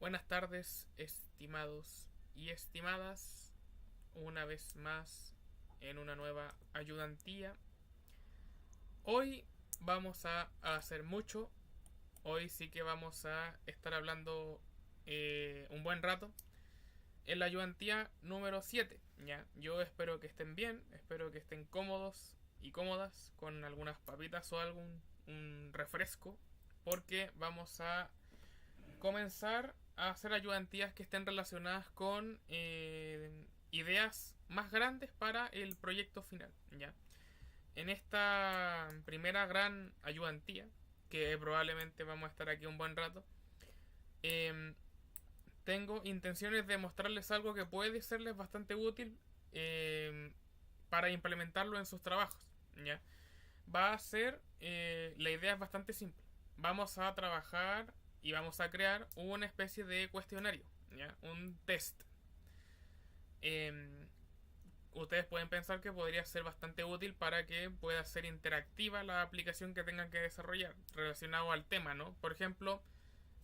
Buenas tardes, estimados y estimadas, una vez más en una nueva ayudantía. Hoy vamos a hacer mucho, hoy sí que vamos a estar hablando un buen rato en la ayudantía número 7. ¿Ya? Yo espero que estén bien, espero que estén cómodos y cómodas con algunas papitas o algún un refresco, porque vamos a comenzar a hacer ayudantías que estén relacionadas con ideas más grandes para el proyecto final. ¿Ya? En esta primera gran ayudantía, que probablemente vamos a estar aquí un buen rato, eh, tengo intenciones de mostrarles algo que puede serles bastante útil para implementarlo en sus trabajos. ¿Ya? Va a ser, la idea es bastante simple. Vamos a trabajar y vamos a crear una especie de cuestionario, ¿ya? Un test. Eh, Ustedes pueden pensar que podría ser bastante útil para que pueda ser interactiva la aplicación que tengan que desarrollar relacionado al tema, ¿no? Por ejemplo,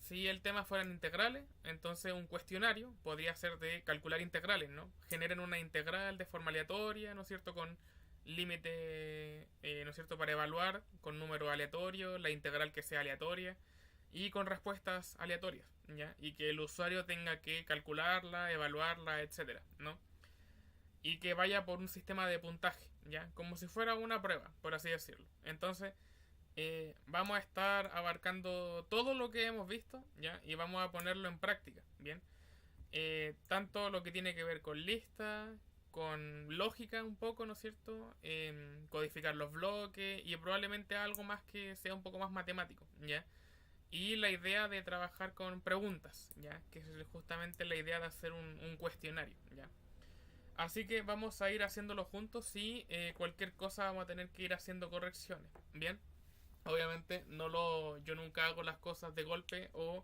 si el tema fueran integrales, entonces un cuestionario podría ser de calcular integrales, ¿no? Generen una integral de forma aleatoria, ¿no es cierto? Con límite, ¿no es cierto? Para evaluar con número aleatorio, la integral que sea aleatoria y con respuestas aleatorias, ¿ya? Y que el usuario tenga que calcularla, evaluarla, etcétera, ¿no? Y que vaya por un sistema de puntaje, ¿ya? Como si fuera una prueba, por así decirlo. Entonces, vamos a estar abarcando todo lo que hemos visto, ¿ya? Y vamos a ponerlo en práctica, ¿bien? Tanto lo que tiene que ver con listas, con lógica un poco, ¿no es cierto? Codificar los bloques y probablemente algo más que sea un poco más matemático, ¿ya? Y la idea de trabajar con preguntas, ¿ya? Que es justamente la idea de hacer un cuestionario, ¿ya? Así que vamos a ir haciéndolo juntos y cualquier cosa vamos a tener que ir haciendo correcciones, ¿bien? Obviamente yo nunca hago las cosas de golpe o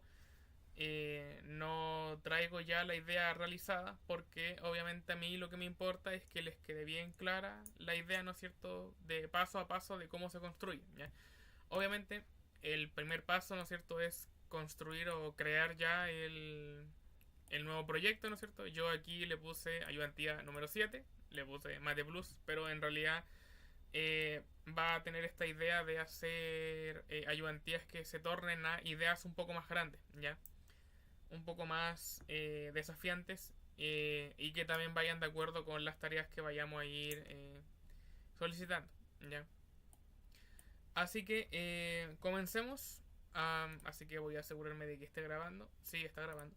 no traigo ya la idea realizada porque obviamente a mí lo que me importa es que les quede bien clara la idea, ¿no es cierto?, de paso a paso de cómo se construye, ¿ya? Obviamente el primer paso, ¿no es cierto?, es construir o crear ya el nuevo proyecto, ¿no es cierto? Yo aquí le puse ayudantía número 7, le puse Mate Plus, pero en realidad va a tener esta idea de hacer ayudantías que se tornen a ideas un poco más grandes, ¿ya? Un poco más desafiantes y que también vayan de acuerdo con las tareas que vayamos a ir solicitando, ¿ya? Así que comencemos. Así que voy a asegurarme de que esté grabando. Sí, está grabando.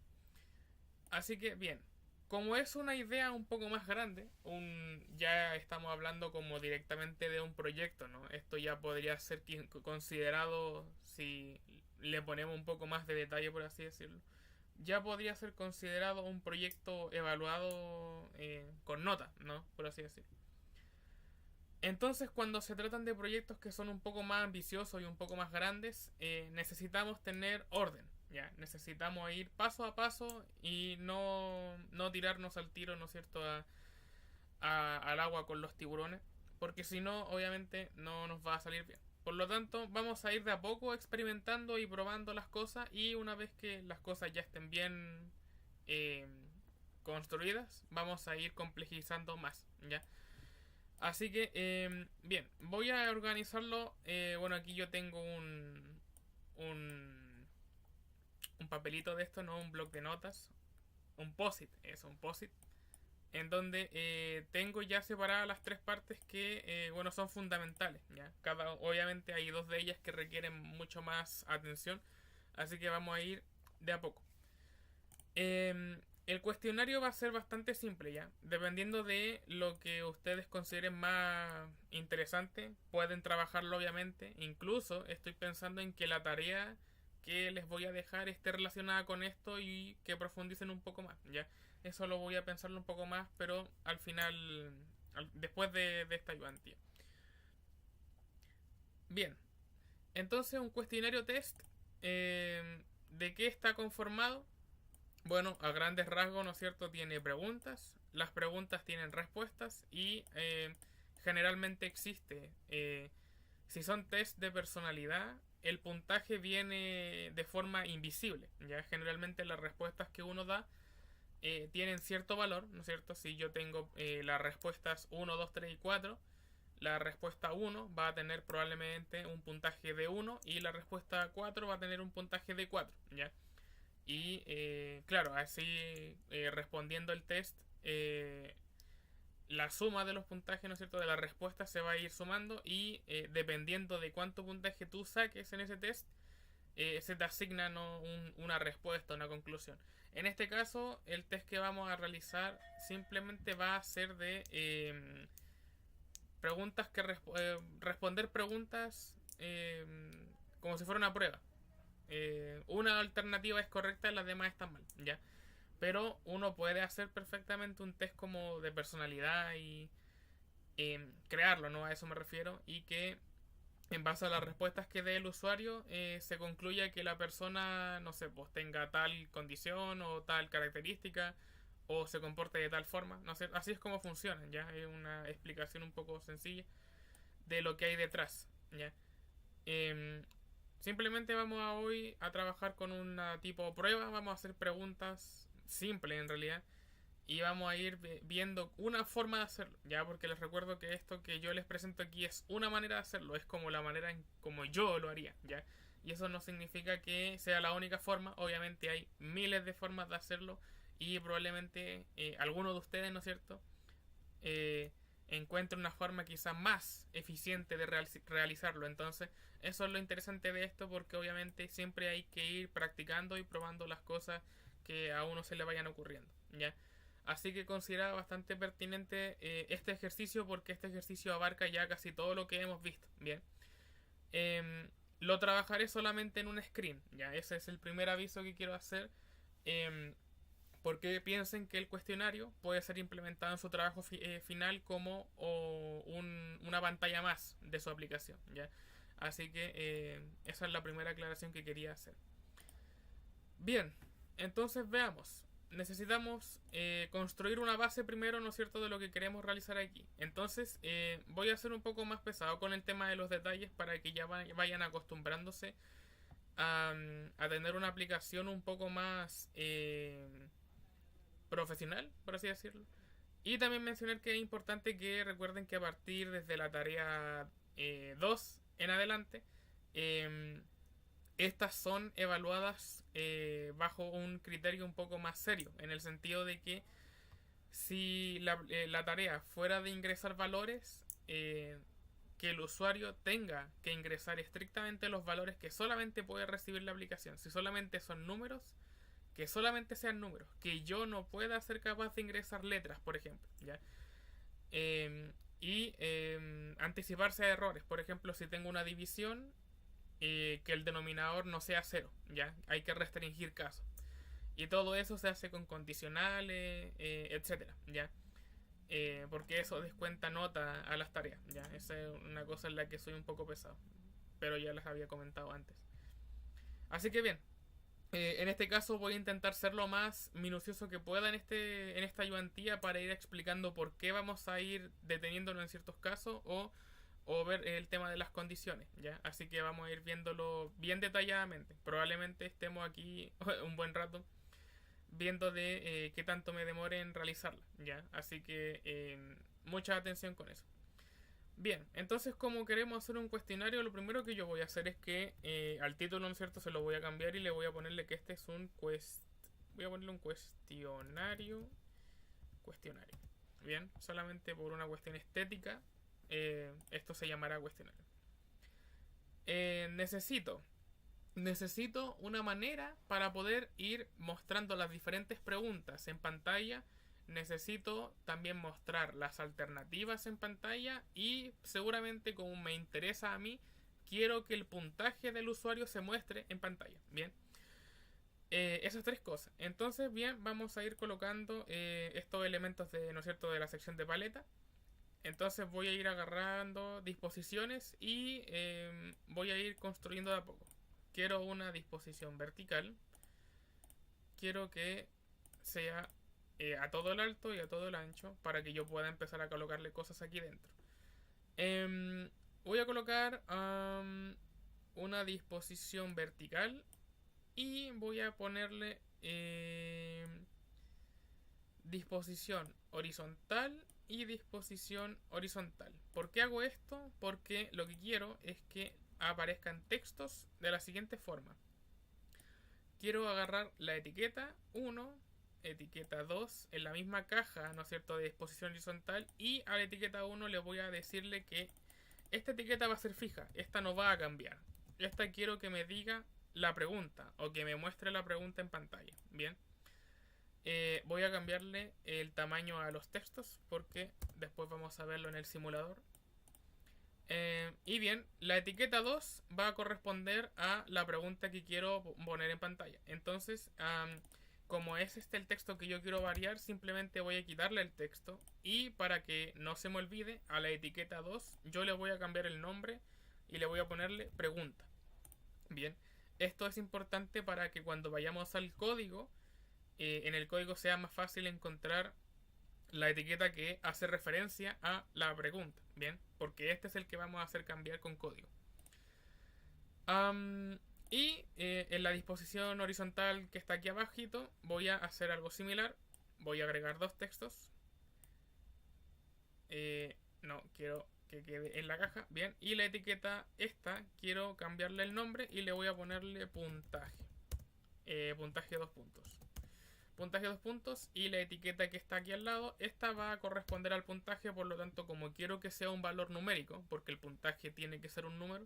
Así que bien, como es una idea un poco más grande, ya estamos hablando como directamente de un proyecto, ¿no? Esto ya podría ser considerado, si le ponemos un poco más de detalle, por así decirlo, ya podría ser considerado un proyecto evaluado con nota, ¿no? Por así decirlo. Entonces, cuando se tratan de proyectos que son un poco más ambiciosos y un poco más grandes, necesitamos tener orden, ¿ya? Necesitamos ir paso a paso y no tirarnos al tiro, ¿no es cierto?, al agua con los tiburones, porque si no, obviamente no nos va a salir bien. Por lo tanto, vamos a ir de a poco experimentando y probando las cosas y una vez que las cosas ya estén bien eh, construidas, vamos a ir complejizando más, ¿ya? Así que, bien, voy a organizarlo. Bueno, aquí yo tengo un, un papelito de esto, ¿no? Un bloc de notas. Un POSIT, eso, un POSIT. En donde tengo ya separadas las tres partes que, bueno, son fundamentales, ¿ya? Obviamente hay dos de ellas que requieren mucho más atención. Así que vamos a ir de a poco. El cuestionario va a ser bastante simple ya. Dependiendo de lo que ustedes consideren más interesante, pueden trabajarlo obviamente. Incluso estoy pensando en que la tarea que les voy a dejar esté relacionada con esto y que profundicen un poco más, ¿ya? Eso lo voy a pensarlo un poco más, pero al final, después de esta ayudantía. Bien, entonces un cuestionario test, ¿de qué está conformado? Bueno, a grandes rasgos, ¿no es cierto? Tiene preguntas, las preguntas tienen respuestas y generalmente existe, si son test de personalidad, el puntaje viene de forma invisible. Ya generalmente las respuestas que uno da tienen cierto valor, ¿no es cierto? Si yo tengo las respuestas 1, 2, 3 y 4, la respuesta 1 va a tener probablemente un puntaje de 1 y la respuesta 4 va a tener un puntaje de 4, ¿ya? Y claro, así respondiendo el test, la suma de los puntajes, ¿no es cierto?, de las respuestas se va a ir sumando y dependiendo de cuánto puntaje tú saques en ese test, se te asigna, ¿no?, una respuesta, una conclusión. En este caso, el test que vamos a realizar simplemente va a ser de preguntas que responder preguntas como si fuera una prueba. Una alternativa es correcta y las demás están mal, ¿ya? Pero uno puede hacer perfectamente un test como de personalidad y crearlo, ¿no? A eso me refiero. Y que en base a las respuestas que dé el usuario se concluya que la persona, no sé, pues tenga tal condición o tal característica o se comporte de tal forma. No sé, así es como funcionan, ¿ya? Es una explicación un poco sencilla de lo que hay detrás, ¿ya? Em, Simplemente vamos a hoy a trabajar con una tipo prueba, vamos a hacer preguntas simples en realidad y vamos a ir viendo una forma de hacerlo, ya, porque les recuerdo que esto que yo les presento aquí es una manera de hacerlo, es como la manera en como yo lo haría, ya, y eso no significa que sea la única forma, obviamente hay miles de formas de hacerlo y probablemente alguno de ustedes, ¿no es cierto?, eh, encuentre una forma quizás más eficiente de realizarlo. Entonces, eso es lo interesante de esto porque obviamente siempre hay que ir practicando y probando las cosas que a uno se le vayan ocurriendo, ¿ya? Así que considera bastante pertinente este ejercicio porque este ejercicio abarca ya casi todo lo que hemos visto, ¿bien? Lo trabajaré solamente en un screen, ¿ya? Ese es el primer aviso que quiero hacer. Porque piensen que el cuestionario puede ser implementado en su trabajo final como una pantalla más de su aplicación, ¿ya? Así que esa es la primera aclaración que quería hacer. Bien, entonces veamos. Necesitamos construir una base primero, ¿no es cierto?, de lo que queremos realizar aquí. Entonces voy a ser un poco más pesado con el tema de los detalles para que ya vayan acostumbrándose a tener una aplicación un poco más profesional, por así decirlo. Y también mencionar que es importante que recuerden que a partir desde la tarea 2 en adelante, estas son evaluadas bajo un criterio un poco más serio, en el sentido de que si la tarea fuera de ingresar valores, que el usuario tenga que ingresar estrictamente los valores que solamente puede recibir la aplicación. Si solamente son números, que solamente sean números, que yo no pueda ser capaz de ingresar letras, por ejemplo, ¿ya? Y anticiparse a errores, por ejemplo, si tengo una división, que el denominador no sea cero, ¿ya? Hay que restringir casos. Y todo eso se hace con condicionales, etcétera, ¿ya? Porque eso descuenta nota a las tareas, ¿ya? Esa es una cosa en la que soy un poco pesado, pero ya les había comentado antes. Así que bien, en este caso voy a intentar ser lo más minucioso que pueda en esta ayudantía para ir explicando por qué vamos a ir deteniéndonos en ciertos casos o ver el tema de las condiciones, ¿ya? Así que vamos a ir viéndolo bien detalladamente. Probablemente estemos aquí un buen rato viendo de qué tanto me demore en realizarla, ¿ya? Así que mucha atención con eso. Bien, entonces como queremos hacer un cuestionario, lo primero que yo voy a hacer es que al título, ¿no es cierto?, se lo voy a cambiar y le voy a ponerle que este es voy a ponerle un cuestionario. Bien, solamente por una cuestión estética, esto se llamará cuestionario. Necesito una manera para poder ir mostrando las diferentes preguntas en pantalla. Necesito también mostrar las alternativas en pantalla y seguramente, como me interesa a mí, quiero que el puntaje del usuario se muestre en pantalla. Bien, esas tres cosas. Entonces, bien, vamos a ir colocando estos elementos de, ¿no es cierto?, de la sección de paleta. Entonces voy a ir agarrando disposiciones y voy a ir construyendo de a poco. Quiero una disposición vertical. Quiero que sea a todo el alto y a todo el ancho para que yo pueda empezar a colocarle cosas aquí dentro. Voy a colocar una disposición vertical y voy a ponerle disposición horizontal y disposición horizontal. ¿Por qué hago esto? Porque lo que quiero es que aparezcan textos de la siguiente forma. Quiero agarrar la etiqueta 1, etiqueta 2 en la misma caja, ¿no es cierto?, de disposición horizontal, y a la etiqueta 1 le voy a decirle que esta etiqueta va a ser fija, esta no va a cambiar. Esta quiero que me diga la pregunta o que me muestre la pregunta en pantalla. Bien. Voy a cambiarle el tamaño a los textos porque después vamos a verlo en el simulador. Y bien, la etiqueta 2 va a corresponder a la pregunta que quiero poner en pantalla. Entonces, como es este el texto que yo quiero variar, simplemente voy a quitarle el texto. Y para que no se me olvide, a la etiqueta 2 yo le voy a cambiar el nombre y le voy a ponerle pregunta. Bien, esto es importante para que cuando vayamos al código, en el código sea más fácil encontrar la etiqueta que hace referencia a la pregunta. Bien, porque este es el que vamos a hacer cambiar con código. En la disposición horizontal que está aquí abajito voy a hacer algo similar. Voy a agregar dos textos. No, quiero que quede en la caja. Bien, y la etiqueta esta quiero cambiarle el nombre y le voy a ponerle puntaje. Puntaje 2 puntos. Puntaje 2 puntos, y la etiqueta que está aquí al lado, esta va a corresponder al puntaje, por lo tanto, como quiero que sea un valor numérico, porque el puntaje tiene que ser un número,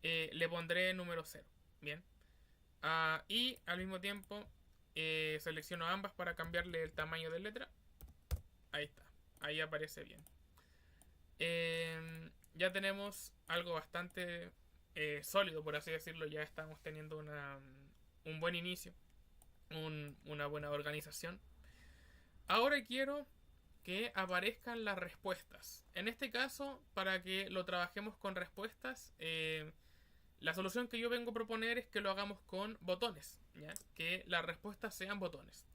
le pondré número 0. Bien. Y al mismo tiempo selecciono ambas para cambiarle el tamaño de letra. Ahí está, ahí aparece bien. Ya tenemos algo bastante sólido, por así decirlo. Ya estamos teniendo un buen inicio, una buena organización. Ahora quiero que aparezcan las respuestas. En este caso, para que lo trabajemos con respuestas, la solución que yo vengo a proponer es que lo hagamos con botones, ¿ya? Que las respuestas sean botones.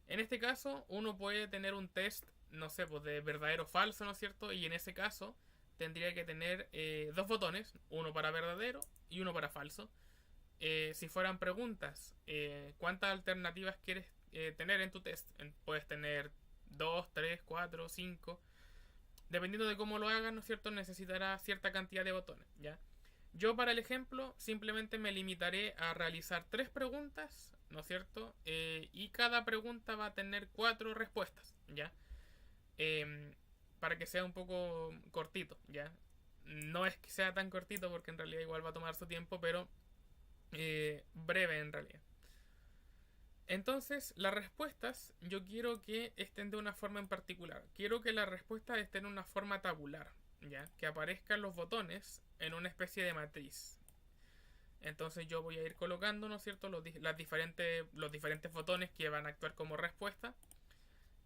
En este caso, uno puede tener un test, no sé, pues de verdadero o falso, ¿no es cierto? Y en ese caso tendría que tener dos botones, uno para verdadero y uno para falso. Si fueran preguntas, ¿cuántas alternativas quieres tener en tu test? Puedes tener 2, 3, 4, 5. Dependiendo de cómo lo hagas, ¿no es cierto?, necesitará cierta cantidad de botones, ¿ya? Yo para el ejemplo simplemente me limitaré a realizar 3 preguntas, ¿no es cierto? Y cada pregunta va a tener 4 respuestas, ¿ya? Para que sea un poco cortito, ¿ya? No es que sea tan cortito porque en realidad igual va a tomar su tiempo, pero breve en realidad. Entonces, las respuestas yo quiero que estén de una forma en particular. Quiero que las respuestas estén en una forma tabular, ¿ya? Que aparezcan los botones en una especie de matriz. Entonces yo voy a ir colocando, ¿no es cierto?, los diferentes botones que van a actuar como respuesta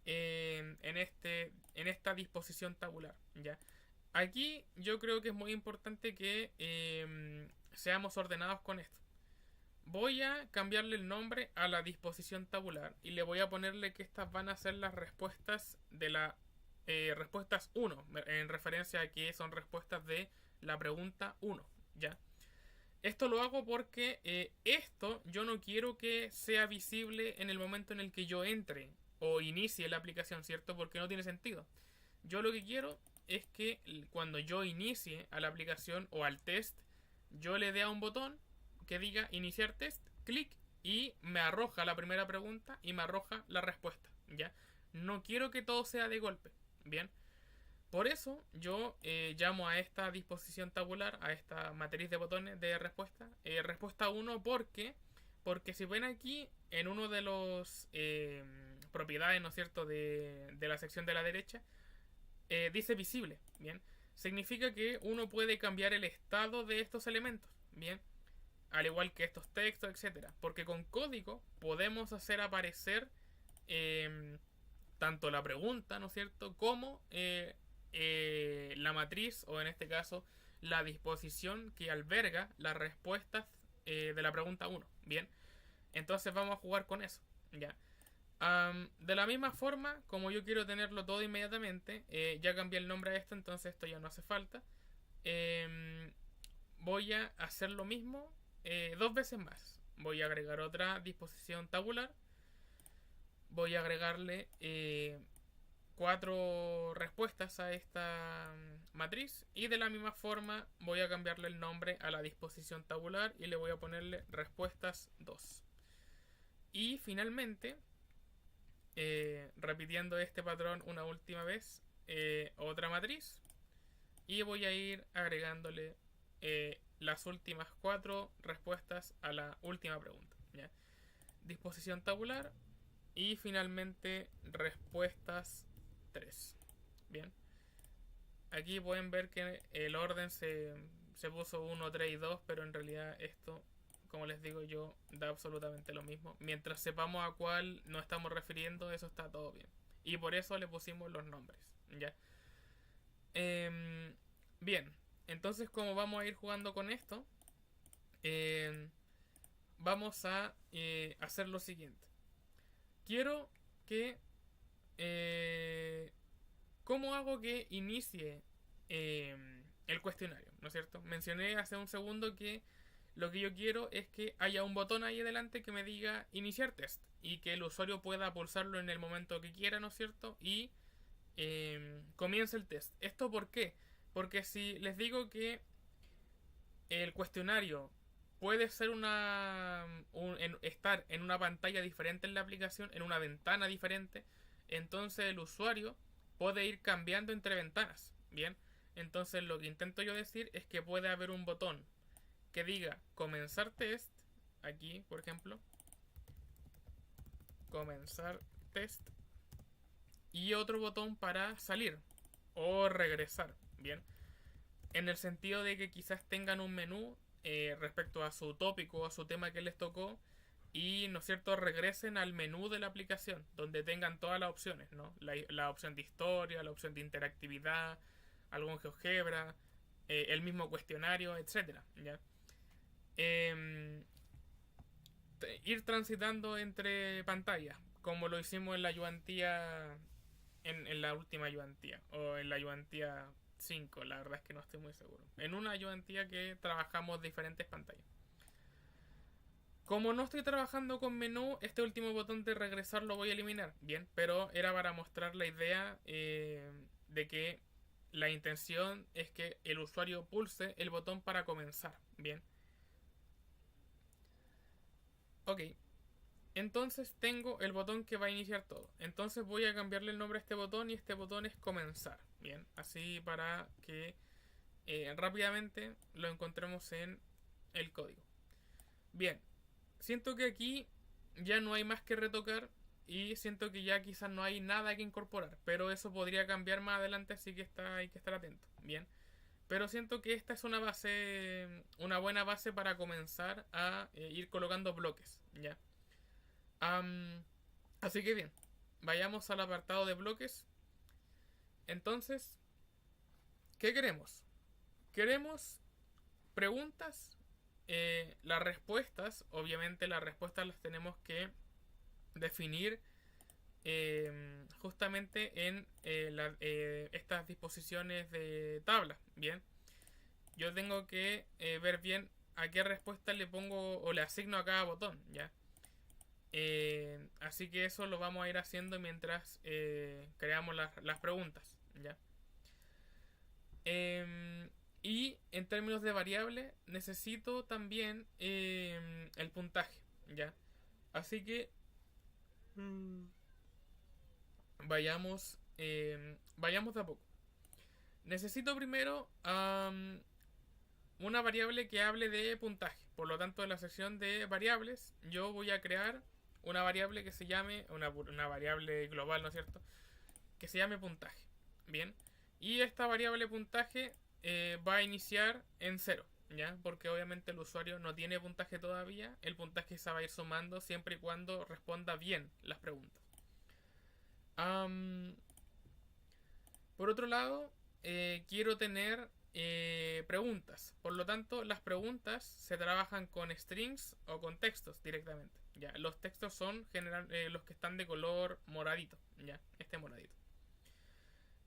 en esta disposición tabular, ¿ya? Aquí yo creo que es muy importante que seamos ordenados con esto. Voy a cambiarle el nombre a la disposición tabular y le voy a ponerle que estas van a ser las respuestas de la respuestas 1, en referencia a que son respuestas de la pregunta 1, ¿ya? Esto lo hago porque esto yo no quiero que sea visible en el momento en el que yo entre o inicie la aplicación, ¿cierto? Porque no tiene sentido. Yo lo que quiero es que cuando yo inicie a la aplicación o al test, yo le dé a un botón que diga iniciar test, clic, y me arroja la primera pregunta y me arroja la respuesta, ¿ya? No quiero que todo sea de golpe, ¿bien? Por eso yo llamo a esta disposición tabular, a esta matriz de botones de respuesta, respuesta 1, porque si ven aquí en uno de los propiedades, ¿no es cierto?, de la sección de la derecha, dice visible, ¿bien? Significa que uno puede cambiar el estado de estos elementos, ¿bien? Al igual que estos textos, etcétera. Porque con código podemos hacer aparecer tanto la pregunta, ¿no es cierto?, como la matriz, o en este caso la disposición que alberga las respuestas de la pregunta 1. Bien, entonces vamos a jugar con eso, ¿ya? De la misma forma, como yo quiero tenerlo todo inmediatamente, ya cambié el nombre a esto, entonces esto ya no hace falta. voy a hacer lo mismo dos veces más. Voy a agregar otra disposición tabular. Voy a agregarle 4 respuestas a esta matriz. Y de la misma forma voy a cambiarle el nombre a la disposición tabular y le voy a ponerle respuestas 2. Y finalmente, repitiendo este patrón una última vez, otra matriz. Y voy a ir agregándole las últimas 4 respuestas a la última pregunta. ¿Ya? Disposición tabular y finalmente respuestas 3. Bien. Aquí pueden ver que el orden se puso 1, 3 y 2, pero en realidad esto, como les digo yo, da absolutamente lo mismo. Mientras sepamos a cuál nos estamos refiriendo, eso está todo bien. Y por eso le pusimos los nombres. ¿Ya? Bien, entonces como vamos a ir jugando con esto, vamos a hacer lo siguiente. Quiero que... ¿Cómo hago que inicie el cuestionario? ¿No es cierto? Mencioné hace un segundo que lo que yo quiero es que haya un botón ahí adelante que me diga iniciar test y que el usuario pueda pulsarlo en el momento que quiera, ¿no es cierto? Y comience el test. ¿Esto por qué? Porque si les digo que el cuestionario puede ser estar en una pantalla diferente en la aplicación, en una ventana diferente, entonces el usuario puede ir cambiando entre ventanas. Bien, entonces lo que intento yo decir es que puede haber un botón que diga comenzar test, aquí por ejemplo, comenzar test, y otro botón para salir o regresar. Bien, en el sentido de que quizás tengan un menú respecto a su tópico o a su tema que les tocó y, ¿no es cierto?, regresen al menú de la aplicación donde tengan todas las opciones, ¿no? La opción de historia, la opción de interactividad, algún GeoGebra, el mismo cuestionario, etcétera, ¿ya? Ir transitando entre pantallas, como lo hicimos en la ayudantía, en la última ayudantía, o en la ayudantía 5, la verdad es que no estoy muy seguro. En una ayudantía que trabajamos diferentes pantallas. Como no estoy trabajando con menú, este último botón de regresar lo voy a eliminar. Bien, pero era para mostrar la idea de que la intención es que el usuario pulse el botón para comenzar. Bien. Ok. Entonces tengo el botón que va a iniciar todo. Entonces voy a cambiarle el nombre a este botón y este botón es comenzar. Bien, así para que rápidamente lo encontremos en el código. Bien, siento que aquí ya no hay más que retocar y siento que ya quizás no hay nada que incorporar, pero eso podría cambiar más adelante, así que hay que estar atento. Bien, pero siento que esta es una base, una buena base para comenzar a ir colocando bloques. Ya. Así que bien, vayamos al apartado de bloques. Entonces, ¿qué queremos? Queremos preguntas. Las respuestas, obviamente las respuestas las tenemos que definir justamente en estas disposiciones de tabla. Bien, yo tengo que ver bien a qué respuesta le pongo o le asigno a cada botón. Ya. Así que eso lo vamos a ir haciendo mientras creamos las preguntas. ¿Ya? Y en términos de variable necesito también el puntaje. ¿Ya? Así que vayamos de a poco. Necesito primero una variable que hable de puntaje. Por lo tanto, en la sección de variables yo voy a crear una variable que se llame, una variable global, ¿no es cierto?, que se llame puntaje. Bien, y esta variable puntaje va a iniciar en 0, ¿ya? Porque obviamente el usuario no tiene puntaje todavía. El puntaje se va a ir sumando siempre y cuando responda bien las preguntas. Por otro lado, quiero tener preguntas. Por lo tanto, las preguntas se trabajan con strings o con textos directamente. Ya, los textos son los que están de color moradito. Ya, este moradito.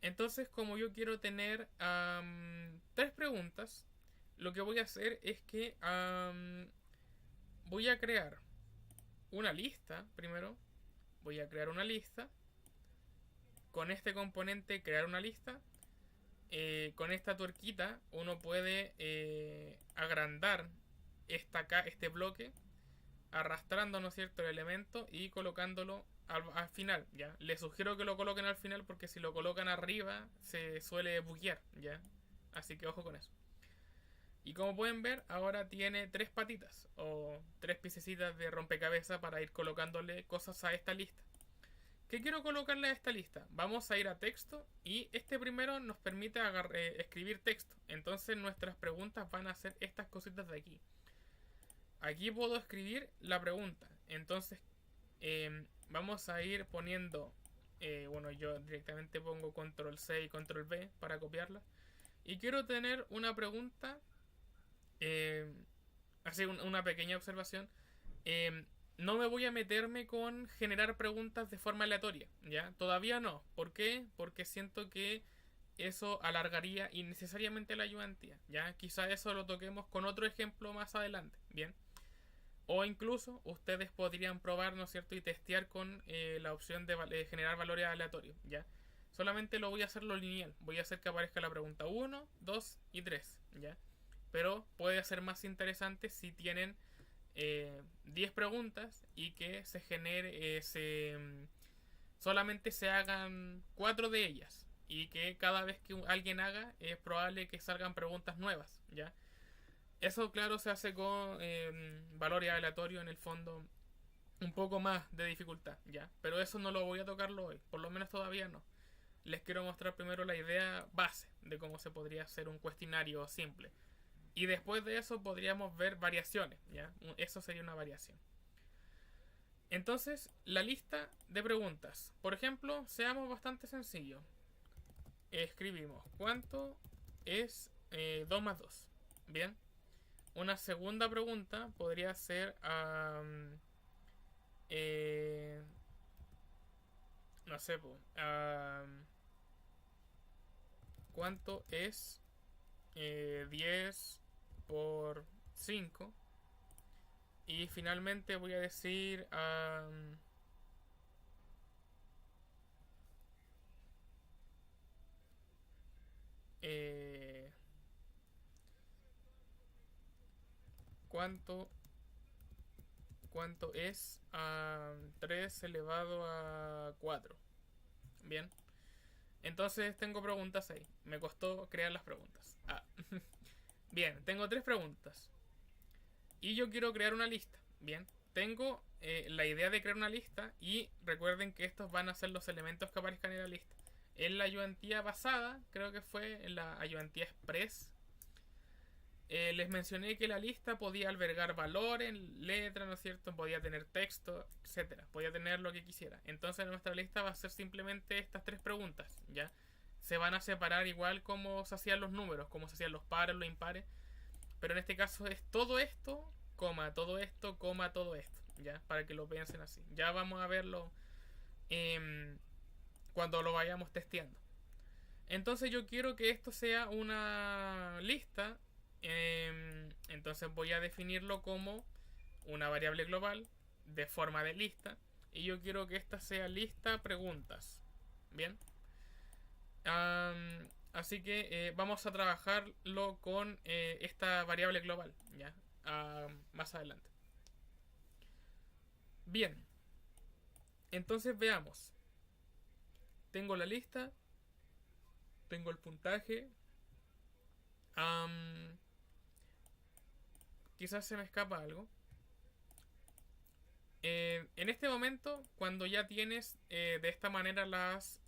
Entonces, como yo quiero tener 3 preguntas, lo que voy a hacer es que voy a crear una lista primero. Voy a crear una lista. Con este componente crear una lista. Con esta tuerquita uno puede agrandar este bloque arrastrando, ¿no es cierto?, el elemento y colocándolo al final, ¿ya? Les sugiero que lo coloquen al final porque si lo colocan arriba se suele buguear, ¿ya? Así que ojo con eso. Y como pueden ver, ahora tiene tres patitas o tres piececitas de rompecabezas para ir colocándole cosas a esta lista. ¿Qué quiero colocarle a esta lista? Vamos a ir a texto y este primero nos permite escribir texto. Entonces nuestras preguntas van a ser estas cositas de aquí. Aquí puedo escribir la pregunta. Entonces vamos a ir poniendo, bueno, yo directamente pongo control C y control V para copiarla. Y quiero tener una pregunta, así una pequeña observación. No me voy a meterme con generar preguntas de forma aleatoria, ¿ya? Todavía no. ¿Por qué? Porque siento que eso alargaría innecesariamente la ayudantía, ¿ya? Quizá eso lo toquemos con otro ejemplo más adelante, ¿bien? O incluso ustedes podrían probar, ¿no es cierto?, y testear con la opción de generar valores aleatorios, ¿ya? Solamente lo voy a hacer lo lineal. Voy a hacer que aparezca la pregunta 1, 2 y 3, ¿ya? Pero puede ser más interesante si tienen 10 preguntas y que se genere solamente se hagan 4 de ellas y que cada vez que alguien haga es probable que salgan preguntas nuevas, ¿ya? Eso claro se hace con valores aleatorios en el fondo, un poco más de dificultad, ¿ya? Pero eso no lo voy a tocarlo hoy, por lo menos todavía no. Les quiero mostrar primero la idea base de cómo se podría hacer un cuestionario simple. Y después de eso podríamos ver variaciones, ¿ya? Eso sería una variación. Entonces, la lista de preguntas. Por ejemplo, seamos bastante sencillos. Escribimos, ¿cuánto es 2 más 2? Bien. Una segunda pregunta podría ser, no sé, ¿cuánto es 10 por 5? Y finalmente voy a decir ¿cuánto es 3 elevado a 4? Bien. Entonces tengo preguntas ahí. Me costó crear las preguntas. Bien, tengo 3 preguntas. Y yo quiero crear una lista. Bien, tengo la idea de crear una lista. Y recuerden que estos van a ser los elementos que aparezcan en la lista. En la ayudantía basada, creo que fue en la ayudantía express, les mencioné que la lista podía albergar valores, letras, ¿no es cierto? Podía tener texto, etcétera. Podía tener lo que quisiera. Entonces nuestra lista va a ser simplemente estas 3 preguntas, ¿ya? Se van a separar igual como se hacían los números, como se hacían los pares, los impares. Pero en este caso es todo esto, coma, todo esto, coma, todo esto, ¿ya? Para que lo piensen así. Ya vamos a verlo cuando lo vayamos testeando. Entonces yo quiero que esto sea una lista. Entonces voy a definirlo como una variable global de forma de lista. Y yo quiero que esta sea lista preguntas. Bien. Así que vamos a trabajarlo con esta variable global. Ya. Más adelante. Bien. Entonces veamos. Tengo la lista. Tengo el puntaje. Quizás se me escapa algo. En este momento, cuando ya tienes de esta manera las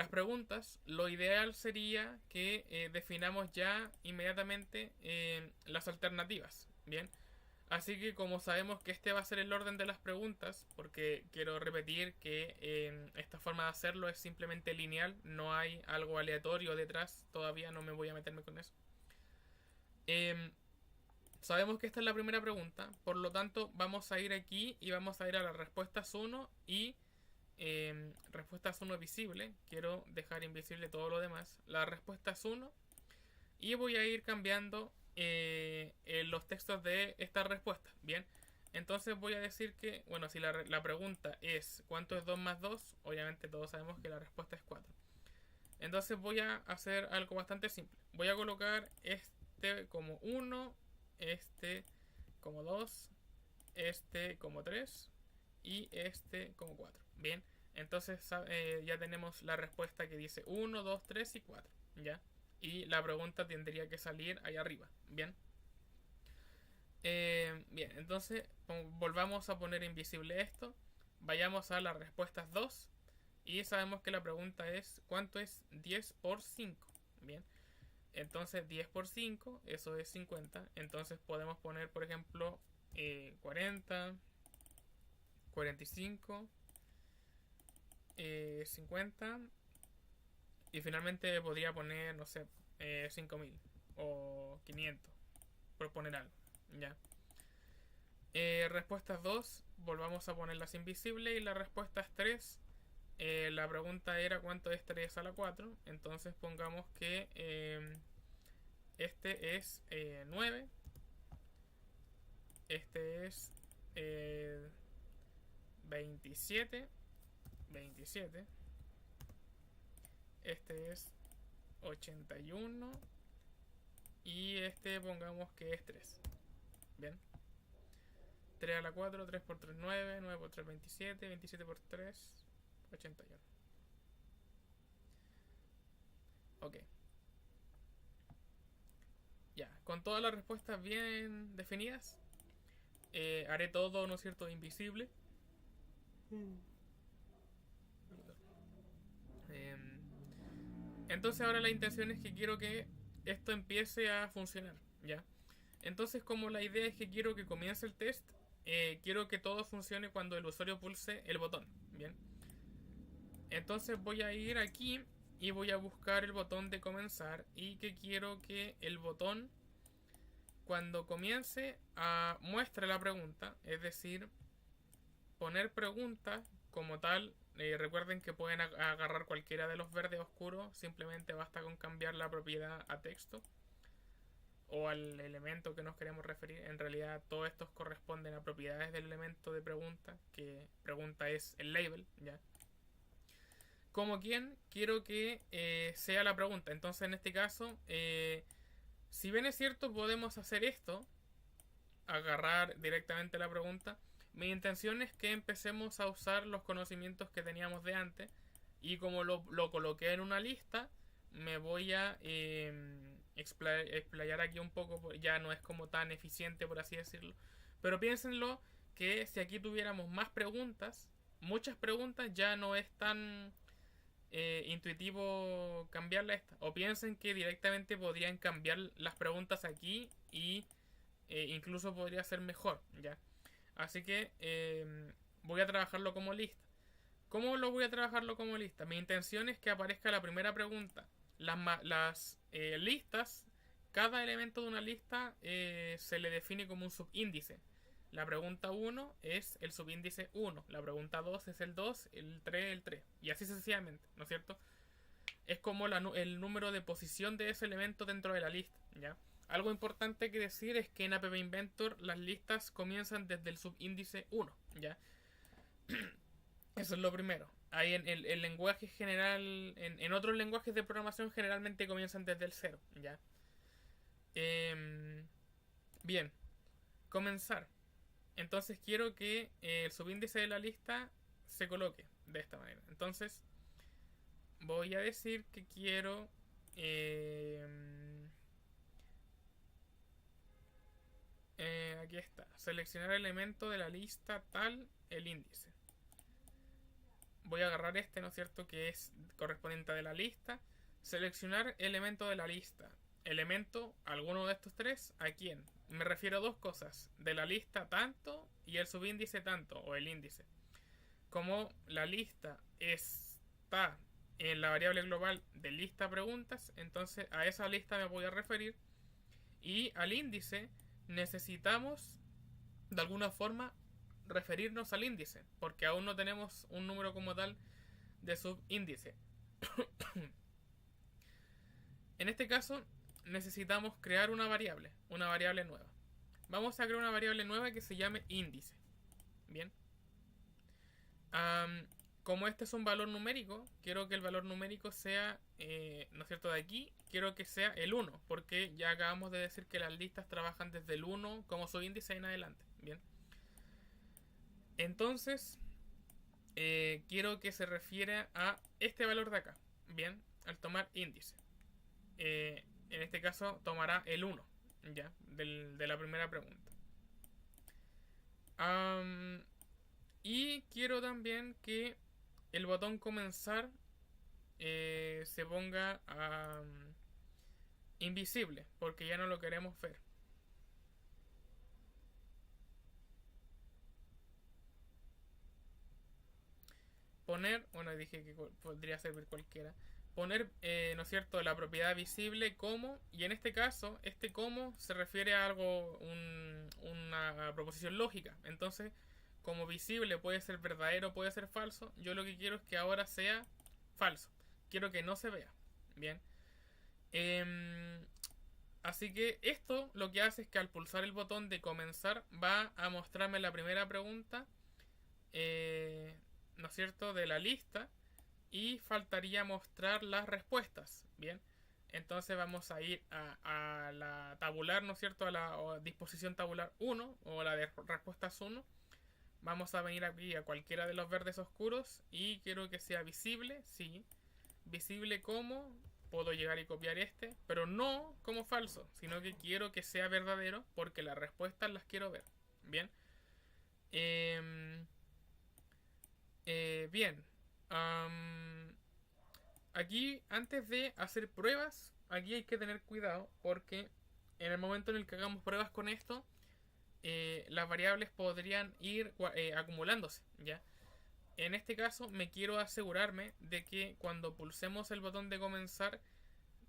preguntas, lo ideal sería que definamos ya inmediatamente las alternativas. Bien. Así que como sabemos que este va a ser el orden de las preguntas, porque quiero repetir que esta forma de hacerlo es simplemente lineal, no hay algo aleatorio detrás, todavía no me voy a meterme con eso. Sabemos que esta es la primera pregunta, por lo tanto vamos a ir aquí y vamos a ir a las respuestas 1 y respuestas 1 visible. Quiero dejar invisible todo lo demás. Las respuestas 1 y voy a ir cambiando los textos de estas respuestas. Bien, entonces voy a decir que, bueno, si la pregunta es ¿cuánto es 2 más 2? Obviamente todos sabemos que la respuesta es 4. Entonces voy a hacer algo bastante simple. Voy a colocar este como 1, este como 2, este como 3 y este como 4. Bien, entonces ya tenemos la respuesta que dice 1, 2, 3 y 4. ¿Ya? Y la pregunta tendría que salir ahí arriba. Bien. Bien, entonces volvamos a poner invisible esto. Vayamos a las respuestas 2. Y sabemos que la pregunta es ¿cuánto es 10 por 5? Bien, entonces 10 por 5, eso es 50. Entonces podemos poner, por ejemplo, 40, 45, 50. Y finalmente podría poner, no sé, 5000 o 500, por poner algo. Ya. Respuestas 2, volvamos a ponerlas invisibles. Y la respuesta es 3. La pregunta era ¿cuánto es 3 a la 4? Entonces pongamos que este es 9. Este es 27. 27. Este es 81. Y este pongamos que es 3. Bien. 3 a la 4, 3 por 3, 9. 9 por 3, 27. 27 por 3, 81. Ok. Ya, con todas las respuestas bien definidas, haré todo, ¿no es cierto?, invisible. Entonces ahora la intención es que quiero que esto empiece a funcionar, ¿ya? Entonces como la idea es que quiero que comience el test, quiero que todo funcione cuando el usuario pulse el botón, ¿bien? Entonces voy a ir aquí y voy a buscar el botón de comenzar y que quiero que el botón cuando comience muestre la pregunta, es decir, poner pregunta como tal. Recuerden que pueden agarrar cualquiera de los verdes oscuros, simplemente basta con cambiar la propiedad a texto o al elemento que nos queremos referir. En realidad todos estos corresponden a propiedades del elemento de pregunta, que pregunta es el label, ¿ya? Como quien quiero que sea la pregunta. Entonces en este caso, si bien es cierto podemos hacer esto, agarrar directamente la pregunta, mi intención es que empecemos a usar los conocimientos que teníamos de antes y como lo coloqué en una lista, me voy a explayar aquí un poco, ya no es como tan eficiente por así decirlo, pero piénsenlo que si aquí tuviéramos más preguntas, muchas preguntas, ya no es tan intuitivo cambiarla esta, o piensen que directamente podrían cambiar las preguntas aquí y incluso podría ser mejor, ¿ya? Así que voy a trabajarlo como lista. ¿Cómo lo voy a trabajarlo como lista? Mi intención es que aparezca la primera pregunta. Las listas, cada elemento de una lista se le define como un subíndice. La pregunta 1 es el subíndice 1. La pregunta 2 es el 2, el 3, el 3. Y así sucesivamente, ¿no es cierto? Es como el número de posición de ese elemento dentro de la lista, ¿ya? Algo importante que decir es que en App Inventor las listas comienzan desde el subíndice 1, ¿ya? Eso es lo primero. Ahí en el lenguaje general, en otros lenguajes de programación generalmente comienzan desde el 0, ¿ya? Bien, comenzar. Entonces quiero que el subíndice de la lista se coloque de esta manera. Entonces voy a decir que quiero aquí está, seleccionar el elemento de la lista tal, el índice. Voy a agarrar este, ¿no es cierto?, que es correspondiente de la lista. Seleccionar elemento de la lista. Elemento, alguno de estos tres, ¿a quién? Me refiero a dos cosas. De la lista tanto y el subíndice tanto, o el índice. Como la lista está en la variable global de lista preguntas, entonces a esa lista me voy a referir. Y al índice necesitamos de alguna forma referirnos al índice, porque aún no tenemos un número como tal de subíndice. En este caso necesitamos crear una variable nueva. Vamos a crear una variable nueva que se llame índice. Bien. Como este es un valor numérico, quiero que el valor numérico sea, ¿no es cierto?, de aquí, quiero que sea el 1, porque ya acabamos de decir que las listas trabajan desde el 1 como su índice en adelante. Bien. Entonces, quiero que se refiera a este valor de acá. Bien, al tomar índice. En este caso tomará el 1, ya, de la primera pregunta. Y quiero también que el botón comenzar se ponga invisible, porque ya no lo queremos ver. Poner, bueno, dije que podría servir cualquiera. Poner, ¿no es cierto?, la propiedad visible como, y en este caso, este como se refiere a algo, una proposición lógica. Entonces, como visible puede ser verdadero, puede ser falso, yo lo que quiero es que ahora sea falso. Quiero que no se vea. Bien. Así que esto lo que hace es que al pulsar el botón de comenzar va a mostrarme la primera pregunta, ¿no es cierto?, de la lista, y faltaría mostrar las respuestas. Bien, entonces vamos a ir a la tabular, ¿no es cierto?, a la disposición tabular 1 o la de respuestas 1. Vamos a venir aquí a cualquiera de los verdes oscuros y quiero que sea visible, sí. Visible como, puedo llegar y copiar este, pero no como falso, sino que quiero que sea verdadero porque las respuestas las quiero ver. Bien. Bien. Aquí, antes de hacer pruebas, aquí hay que tener cuidado porque en el momento en el que hagamos pruebas con esto, las variables podrían ir acumulándose, ¿ya? En este caso me quiero asegurarme de que cuando pulsemos el botón de comenzar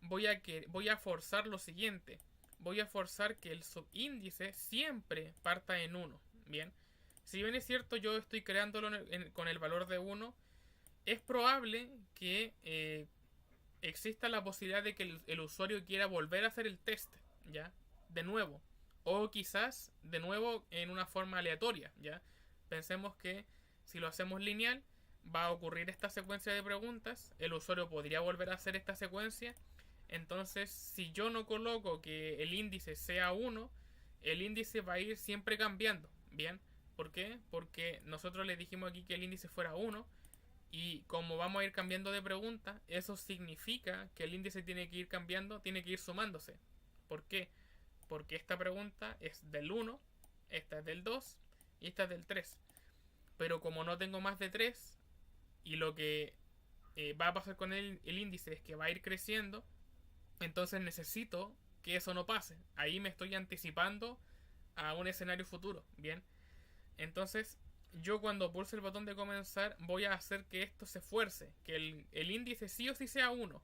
voy a forzar lo siguiente. Voy a forzar que el subíndice siempre parta en 1, ¿bien? Si bien es cierto yo estoy creándolo con el valor de 1, es probable que exista la posibilidad de que el usuario quiera volver a hacer el test, ¿ya? De nuevo. O quizás de nuevo en una forma aleatoria, ¿ya? Pensemos que si lo hacemos lineal, va a ocurrir esta secuencia de preguntas, el usuario podría volver a hacer esta secuencia. Entonces, si yo no coloco que el índice sea 1, el índice va a ir siempre cambiando, ¿bien? ¿Por qué? Porque nosotros le dijimos aquí que el índice fuera 1, y como vamos a ir cambiando de pregunta, eso significa que el índice tiene que ir cambiando, tiene que ir sumándose. ¿Por qué? Porque esta pregunta es del 1, esta es del 2 y esta es del 3. Pero como no tengo más de 3, y lo que va a pasar con el índice es que va a ir creciendo, entonces necesito que eso no pase. Ahí me estoy anticipando a un escenario futuro. Bien. Entonces, yo cuando pulse el botón de comenzar voy a hacer que esto se fuerce, que el índice sí o sí sea 1.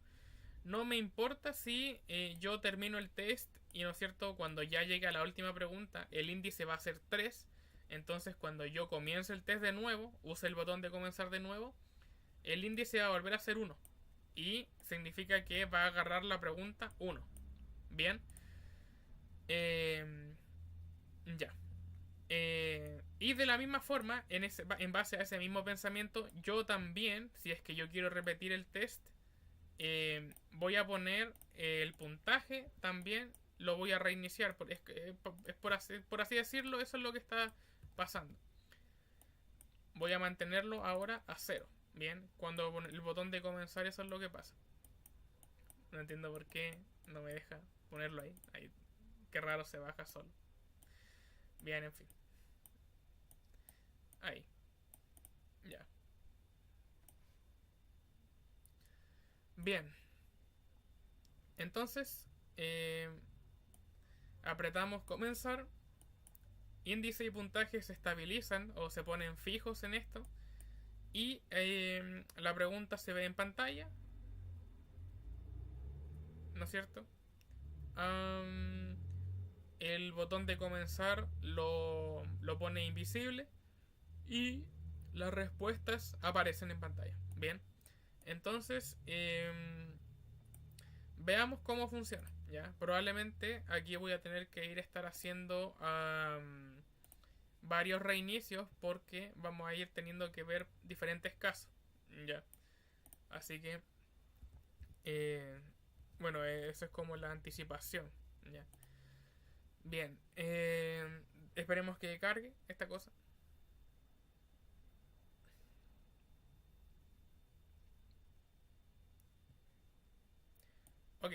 No me importa si yo termino el test y, no es cierto, cuando ya llegue a la última pregunta el índice va a ser 3. Entonces cuando yo comience el test de nuevo, use el botón de comenzar de nuevo, el índice va a volver a ser 1. Y significa que va a agarrar la pregunta 1. Bien. Ya. Y de la misma forma, en base a ese mismo pensamiento, yo también, si es que yo quiero repetir el test, voy a poner el puntaje también, lo voy a reiniciar. Es por así decirlo, eso es lo que está pasando. Voy a mantenerlo ahora a 0. Bien, cuando el botón de comenzar, eso es lo que pasa. No entiendo por qué no me deja ponerlo ahí. Qué raro, se baja solo. Bien, en fin. Ahí. Ya. Bien. Entonces, apretamos comenzar. Índice y puntaje se estabilizan o se ponen fijos en esto. Y la pregunta se ve en pantalla. ¿No es cierto? El botón de comenzar lo pone invisible. Y las respuestas aparecen en pantalla. Bien. Entonces, veamos cómo funciona. ¿ya? Probablemente aquí voy a tener que estar haciendo varios reinicios porque vamos a ir teniendo que ver diferentes casos, ¿ya? Así que, eh, bueno, eso es como la anticipación, ¿ya? Bien, esperemos que cargue esta cosa. Ok,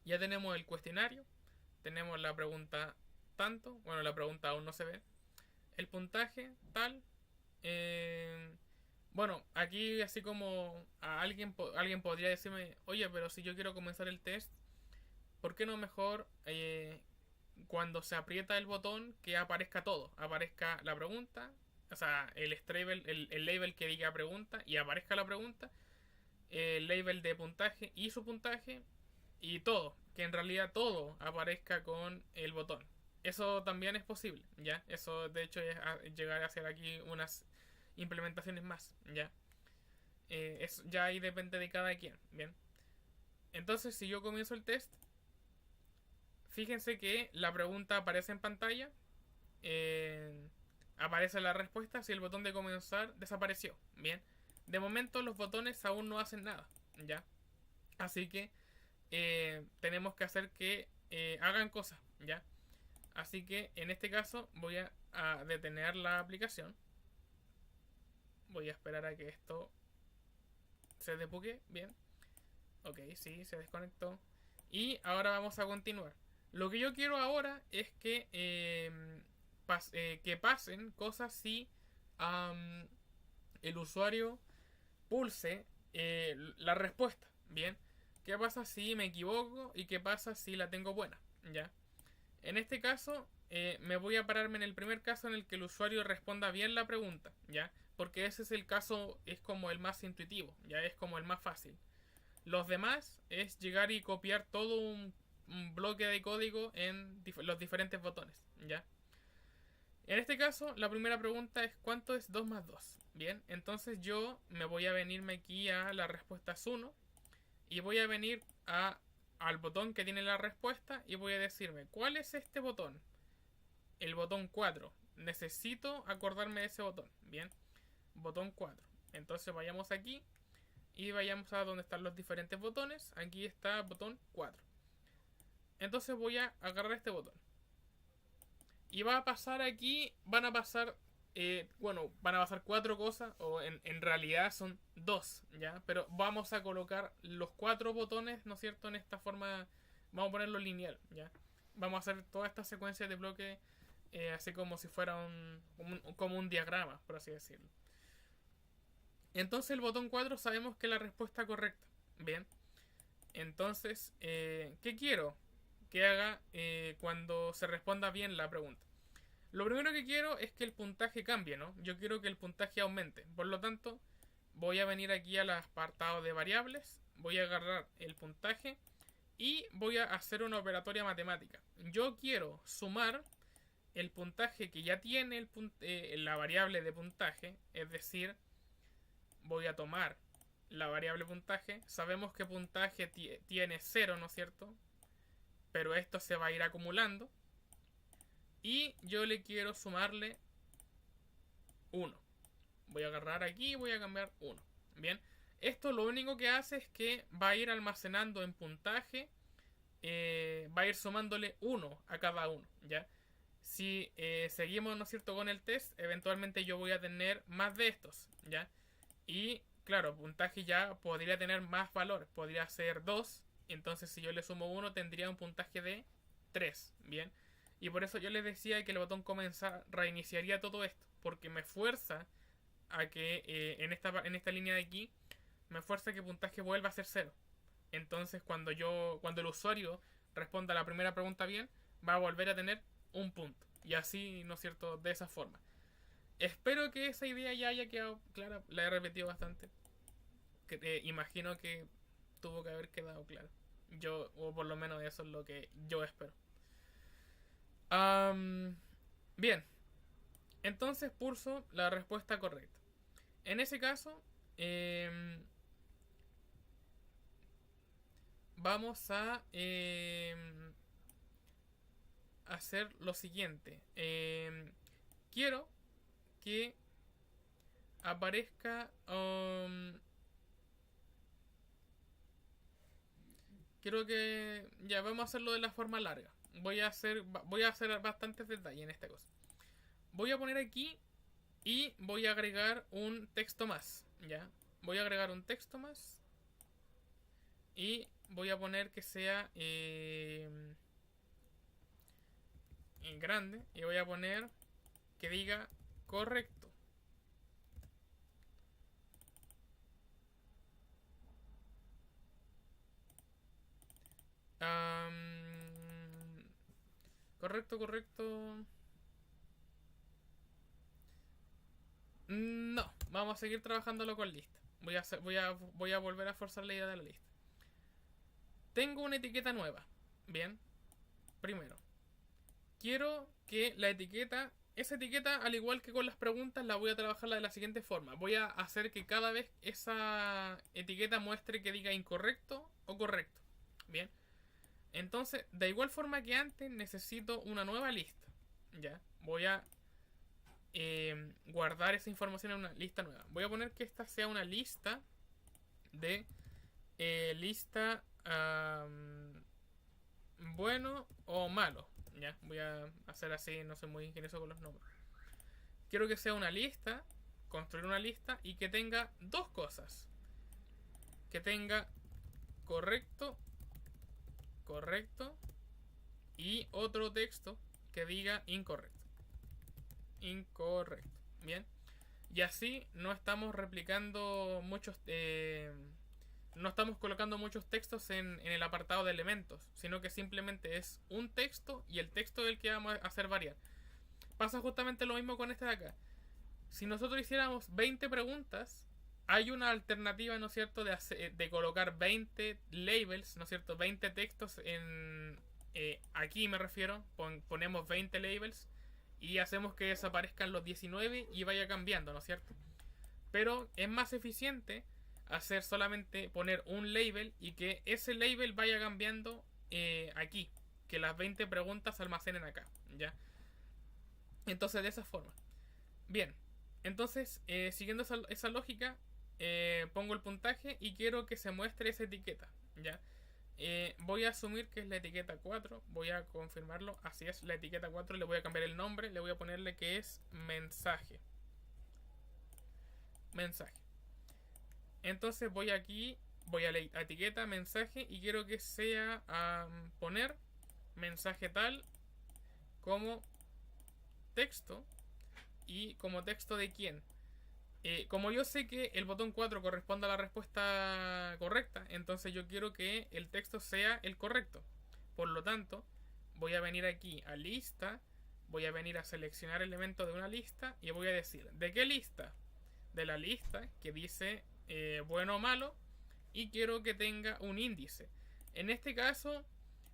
ya tenemos el cuestionario, tenemos la pregunta tanto, bueno, la pregunta aún no se ve, el puntaje tal. eh, bueno, aquí así como alguien podría decirme, oye, pero si yo quiero comenzar el test, ¿por qué no mejor cuando se aprieta el botón que aparezca todo? Aparezca la pregunta, o sea, el label que diga pregunta y aparezca la pregunta, el label de puntaje y su puntaje y todo, que en realidad todo aparezca con el botón. Eso también es posible, ¿ya? Eso de hecho es llegar a hacer aquí unas implementaciones más, ¿ya? Ya ahí depende de cada quien, ¿bien? Entonces, si yo comienzo el test, fíjense que la pregunta aparece en pantalla, eh, aparece la respuesta si el botón de comenzar desapareció, ¿bien? De momento los botones aún no hacen nada, ¿ya? Así que tenemos que hacer que hagan cosas, ¿ya? Así que en este caso voy a detener la aplicación. Voy a esperar a que esto se depuque, bien. Ok, sí, se desconectó. Y ahora vamos a continuar. Lo que yo quiero ahora es que pasen cosas si el usuario pulse la respuesta. Bien. ¿Qué pasa si me equivoco y qué pasa si la tengo buena? ¿Ya? En este caso, me voy a pararme en el primer caso en el que el usuario responda bien la pregunta, ¿ya? Porque ese es el caso, es como el más intuitivo, ya es como el más fácil. Los demás es llegar y copiar todo un bloque de código en los diferentes botones, ¿ya? En este caso, la primera pregunta es ¿cuánto es 2 más 2? Bien, entonces yo me voy a venirme aquí a la respuesta es 1 y voy a venir al botón que tiene la respuesta y voy a decirme ¿cuál es este botón? El botón 4. Necesito acordarme de ese botón. Bien, botón 4. Entonces vayamos aquí y vayamos a donde están los diferentes botones. Aquí está botón 4. Entonces voy a agarrar este botón. Y va a pasar aquí, van a pasar, van a pasar 4 cosas, o en realidad son 2, ¿ya? Pero vamos a colocar los 4 botones, ¿no es cierto? En esta forma, vamos a ponerlo lineal, ¿ya? Vamos a hacer toda esta secuencia de bloques así como si fuera como un diagrama, por así decirlo. Entonces el botón 4 sabemos que es la respuesta correcta. Bien. Entonces, ¿qué quiero que haga cuando se responda bien la pregunta? Lo primero que quiero es que el puntaje cambie, ¿no? Yo quiero que el puntaje aumente. Por lo tanto, voy a venir aquí al apartado de variables, voy a agarrar el puntaje y voy a hacer una operatoria matemática. Yo quiero sumar el puntaje que ya tiene la variable de puntaje, es decir, voy a tomar la variable puntaje. Sabemos que puntaje tiene 0, ¿no es cierto? Pero esto se va a ir acumulando. Y yo le quiero sumarle 1. Voy a agarrar aquí y voy a cambiar 1. Bien. Esto lo único que hace es que va a ir almacenando en puntaje. Va a ir sumándole 1 a cada uno. ¿Ya? Si seguimos, ¿no es cierto?, con el test, eventualmente yo voy a tener más de estos. ¿Ya? Y claro, puntaje ya podría tener más valor. Podría ser 2. Entonces si yo le sumo 1 tendría un puntaje de 3. Bien. Y por eso yo les decía que el botón comenzar reiniciaría todo esto. Porque me fuerza a que en esta línea de aquí, me fuerza a que el puntaje vuelva a ser 0. Entonces cuando el usuario responda a la primera pregunta bien, va a volver a tener un punto. Y así, ¿no es cierto?, de esa forma. Espero que esa idea ya haya quedado clara. La he repetido bastante. Imagino que tuvo que haber quedado claro. O por lo menos eso es lo que yo espero. Bien. Entonces pulso la respuesta correcta. En ese caso, vamos a hacer lo siguiente. Quiero que aparezca... quiero que... Ya, vamos a hacerlo de la forma larga. Voy a hacer bastantes detalles en esta cosa. Voy a poner aquí y voy a agregar un texto más. Ya, voy a agregar un texto más. Y voy a poner que sea en grande. Y voy a poner que diga correcto. Correcto, correcto. No, vamos a seguir trabajándolo con lista. Voy a volver a forzar la idea de la lista. Tengo una etiqueta nueva. Bien. Primero, quiero que esa etiqueta, al igual que con las preguntas, la voy a trabajarla de la siguiente forma. Voy a hacer que cada vez esa etiqueta muestre que diga incorrecto o correcto. Bien. Entonces, de igual forma que antes, necesito una nueva lista. Ya. Voy a guardar esa información en una lista nueva. Voy a poner que esta sea una lista de lista bueno o malo. Ya, voy a hacer así, no soy muy ingenioso con los nombres. Quiero que sea una lista, construir una lista y que tenga dos cosas. Que tenga correcto, correcto y otro texto que diga incorrecto. Incorrecto. Bien. Y así no estamos replicando muchos... no estamos colocando muchos textos en el apartado de elementos, sino que simplemente es un texto y el texto es el que vamos a hacer variar. Pasa justamente lo mismo con este de acá. Si nosotros hiciéramos 20 preguntas, hay una alternativa, ¿no es cierto?, de colocar 20 labels, ¿no es cierto?, 20 textos en... aquí me refiero, ponemos 20 labels y hacemos que desaparezcan los 19 y vaya cambiando, ¿no es cierto? Pero es más eficiente hacer solamente poner un label y que ese label vaya cambiando aquí, que las 20 preguntas se almacenen acá, ¿ya? Entonces de esa forma. Bien, entonces siguiendo esa lógica, pongo el puntaje y quiero que se muestre esa etiqueta, ¿ya? Voy a asumir que es la etiqueta 4, voy a confirmarlo, así es, la etiqueta 4, le voy a cambiar el nombre, le voy a ponerle que es mensaje. Mensaje. Entonces voy aquí, voy a la etiqueta mensaje y quiero que sea poner mensaje tal como texto y como texto de quién. Como yo sé que el botón 4 corresponde a la respuesta correcta, entonces yo quiero que el texto sea el correcto. Por lo tanto, voy a venir aquí a lista, voy a venir a seleccionar elementos de una lista y voy a decir, ¿de qué lista? De la lista que dice bueno o malo y quiero que tenga un índice. En este caso,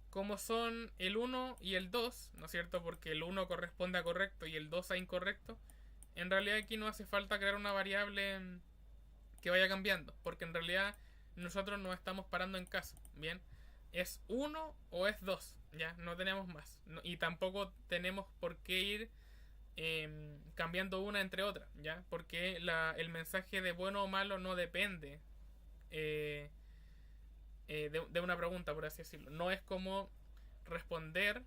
como son el 1 y el 2, ¿no es cierto? Porque el 1 corresponde a correcto y el 2 a incorrecto. En realidad aquí no hace falta crear una variable que vaya cambiando, porque en realidad nosotros nos estamos parando en caso, ¿bien? ¿Es 1 o es 2? Ya, no tenemos más. Y tampoco tenemos por qué ir cambiando una entre otras, ¿ya? Porque el mensaje de bueno o malo no depende de una pregunta, por así decirlo. No es como responder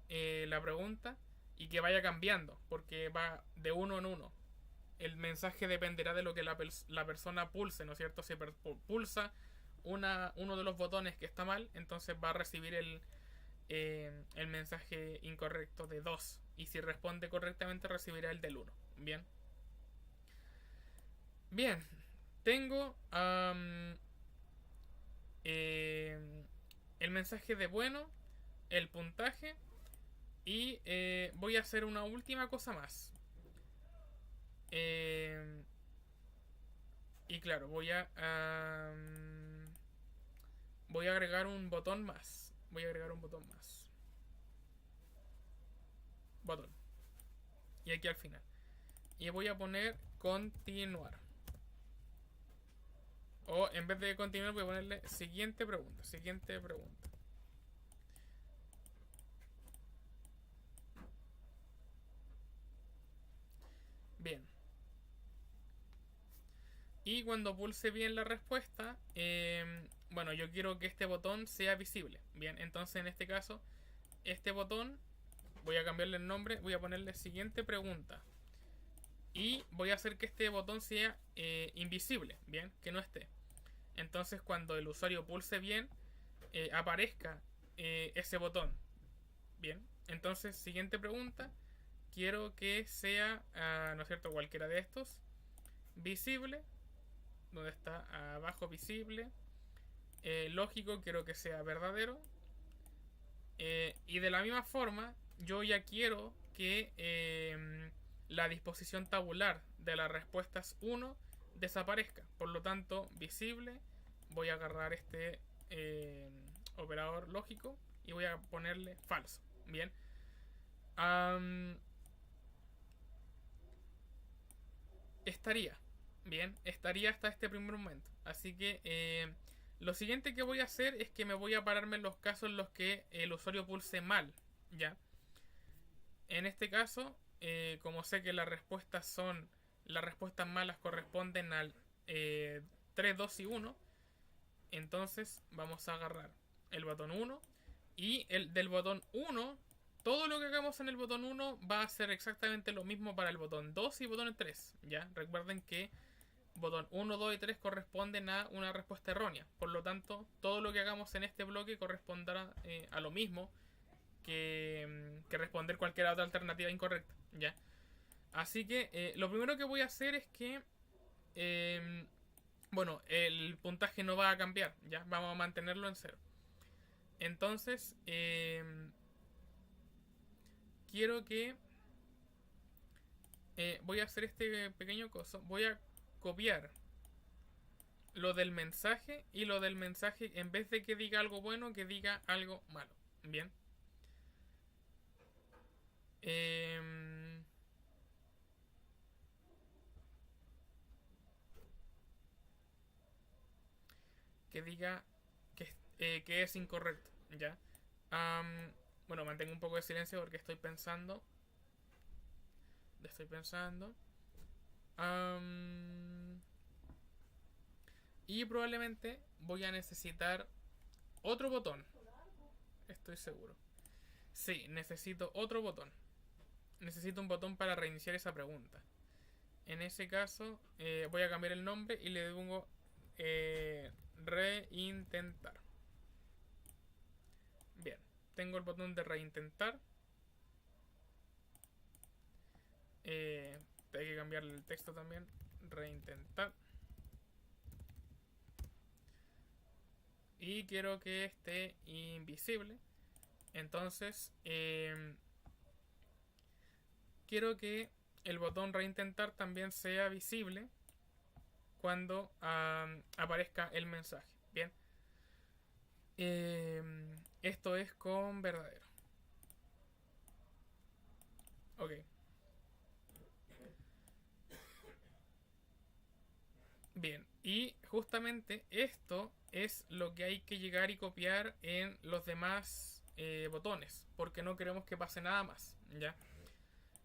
la pregunta y que vaya cambiando, porque va de uno en uno. El mensaje dependerá de lo que la persona pulse, ¿no es cierto? Si pulsa uno de los botones que está mal, entonces va a recibir el mensaje incorrecto de 2. Y si responde correctamente, recibirá el del 1. Bien. Bien. Tengo el mensaje de bueno, el puntaje y voy a hacer una última cosa más. Y claro, voy a agregar un botón más. Voy a agregar un botón más. Botón. Y aquí al final. Y voy a poner continuar. O en vez de continuar voy a ponerle siguiente pregunta. Siguiente pregunta. Bien. Y cuando pulse bien la respuesta, bueno, yo quiero que este botón sea visible. Bien, entonces en este caso, este botón, voy a cambiarle el nombre, voy a ponerle siguiente pregunta. Y voy a hacer que este botón sea invisible, bien, que no esté. Entonces cuando el usuario pulse bien, aparezca ese botón. Bien, entonces siguiente pregunta. Quiero que sea, ¿no es cierto?, cualquiera de estos. Visible, donde está abajo visible. Lógico, quiero que sea verdadero. Y de la misma forma, yo ya quiero que la disposición tabular de las respuestas 1 desaparezca. Por lo tanto, visible, voy a agarrar este operador lógico y voy a ponerle falso. Bien. Estaría. Bien, estaría hasta este primer momento. Así que lo siguiente que voy a hacer es que me voy a pararme en los casos en los que el usuario pulse mal. ¿Ya? En este caso, como sé que las respuestas malas corresponden al 3, 2 y 1, entonces vamos a agarrar el botón 1 y el del botón 1, todo lo que hagamos en el botón 1 va a ser exactamente lo mismo para el botón 2 y botón 3. ¿Ya? Recuerden que botón 1, 2 y 3 corresponden a una respuesta errónea. Por lo tanto, todo lo que hagamos en este bloque corresponderá a lo mismo que responder cualquier otra alternativa incorrecta. ¿Ya? Así que lo primero que voy a hacer es que bueno, el puntaje no va a cambiar. ¿Ya? Vamos a mantenerlo en 0. Entonces, quiero que voy a hacer este pequeño coso. Voy a copiar lo del mensaje y lo del mensaje, en vez de que diga algo bueno, que diga algo malo. Bien. Que diga que es incorrecto. ¿Ya? Bueno, mantengo un poco de silencio porque estoy pensando. Estoy pensando. Y probablemente voy a necesitar otro botón. Estoy seguro. Sí, necesito otro botón. Necesito un botón para reiniciar esa pregunta. En ese caso, voy a cambiar el nombre y le pongo reintentar. Bien, tengo el botón de reintentar. Hay que cambiarle el texto también. Reintentar. Y quiero que esté invisible. Entonces, quiero que el botón reintentar también sea visible cuando aparezca el mensaje. Bien. Esto es con verdadero. Ok. Bien. Y justamente esto es lo que hay que llegar y copiar en los demás botones. Porque no queremos que pase nada más. ¿Ya?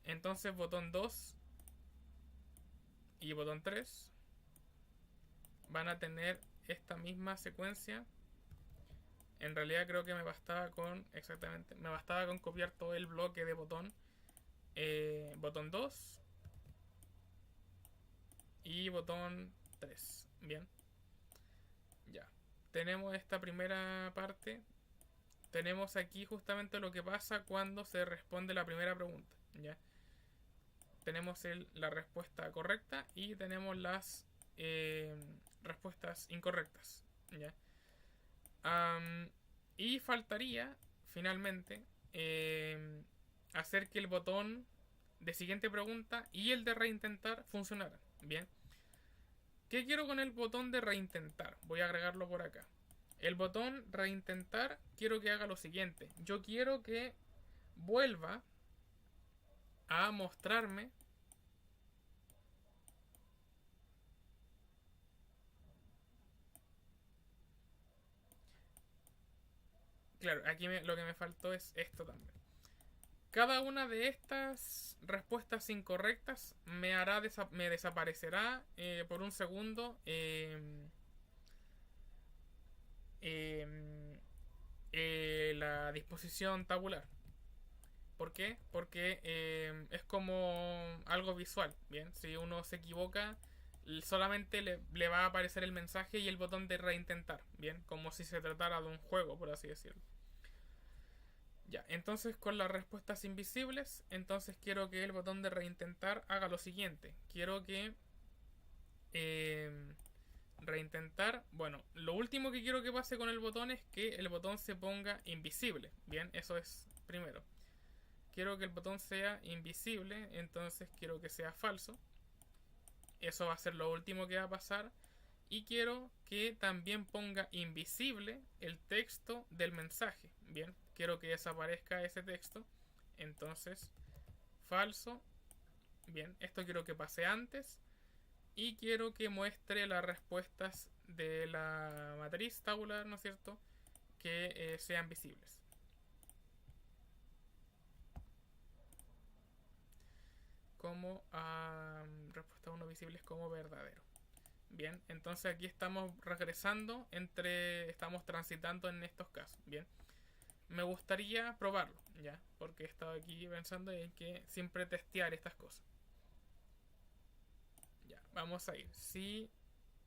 Entonces botón 2 y botón 3 van a tener esta misma secuencia. En realidad creo que me bastaba con, exactamente, me bastaba con copiar todo el bloque de botón. Botón 2 y botón 3. Bien. Ya. Tenemos esta primera parte. Tenemos aquí justamente lo que pasa cuando se responde la primera pregunta. ¿Ya? Tenemos la respuesta correcta y tenemos las respuestas incorrectas. ¿Ya? Y faltaría, finalmente, hacer que el botón de siguiente pregunta y el de reintentar funcionaran. Bien. ¿Qué quiero con el botón de reintentar? Voy a agregarlo por acá. El botón reintentar quiero que haga lo siguiente. Yo quiero que vuelva a mostrarme Claro, aquí lo que me faltó es esto también. Cada una de estas respuestas incorrectas me desaparecerá por un segundo la disposición tabular. ¿Por qué? Porque es como algo visual. Bien, si uno se equivoca, solamente le va a aparecer el mensaje y el botón de reintentar. Bien, como si se tratara de un juego, por así decirlo. Ya, entonces con las respuestas invisibles, entonces quiero que el botón de reintentar haga lo siguiente. Quiero que eh, reintentar, bueno, lo último que quiero que pase con el botón es que el botón se ponga invisible. Bien, eso es primero. Quiero que el botón sea invisible, entonces quiero que sea falso. Eso va a ser lo último que va a pasar. Y quiero que también ponga invisible el texto del mensaje. Bien, quiero que desaparezca ese texto. Entonces, falso. Bien, esto quiero que pase antes. Y quiero que muestre las respuestas de la matriz tabular, ¿no es cierto? Que sean visibles. Como respuesta 1 visibles como verdadero. Bien, entonces aquí estamos regresando estamos transitando en estos casos. Bien, me gustaría probarlo, ya, porque he estado aquí pensando en que siempre testear estas cosas. Ya, vamos a ir. Sí,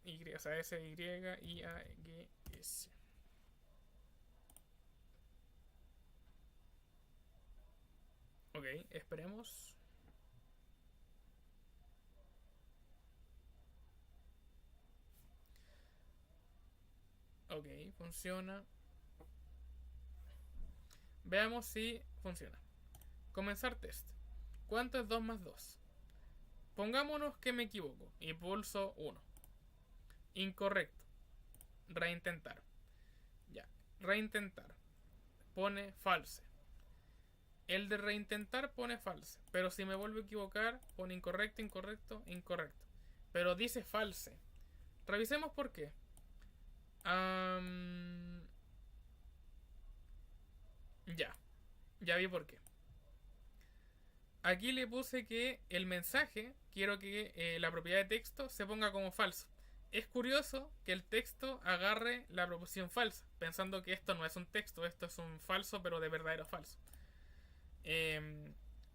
Y, o sea, S, Y, I, A, G, S. Ok, esperemos. Ok, funciona. Veamos si funciona. Comenzar test. ¿Cuánto es 2 más 2? Pongámonos que me equivoco y pulso 1. Incorrecto. Reintentar. Ya. Reintentar. Pone false. El de reintentar pone false. Pero si me vuelvo a equivocar, pone incorrecto, incorrecto, incorrecto. Pero dice false. Revisemos por qué. Ya. Ya vi por qué. Aquí le puse que el mensaje, quiero que la propiedad de texto se ponga como falso. Es curioso que el texto agarre la proposición falsa, pensando que esto no es un texto, esto es un falso, pero de verdadero falso.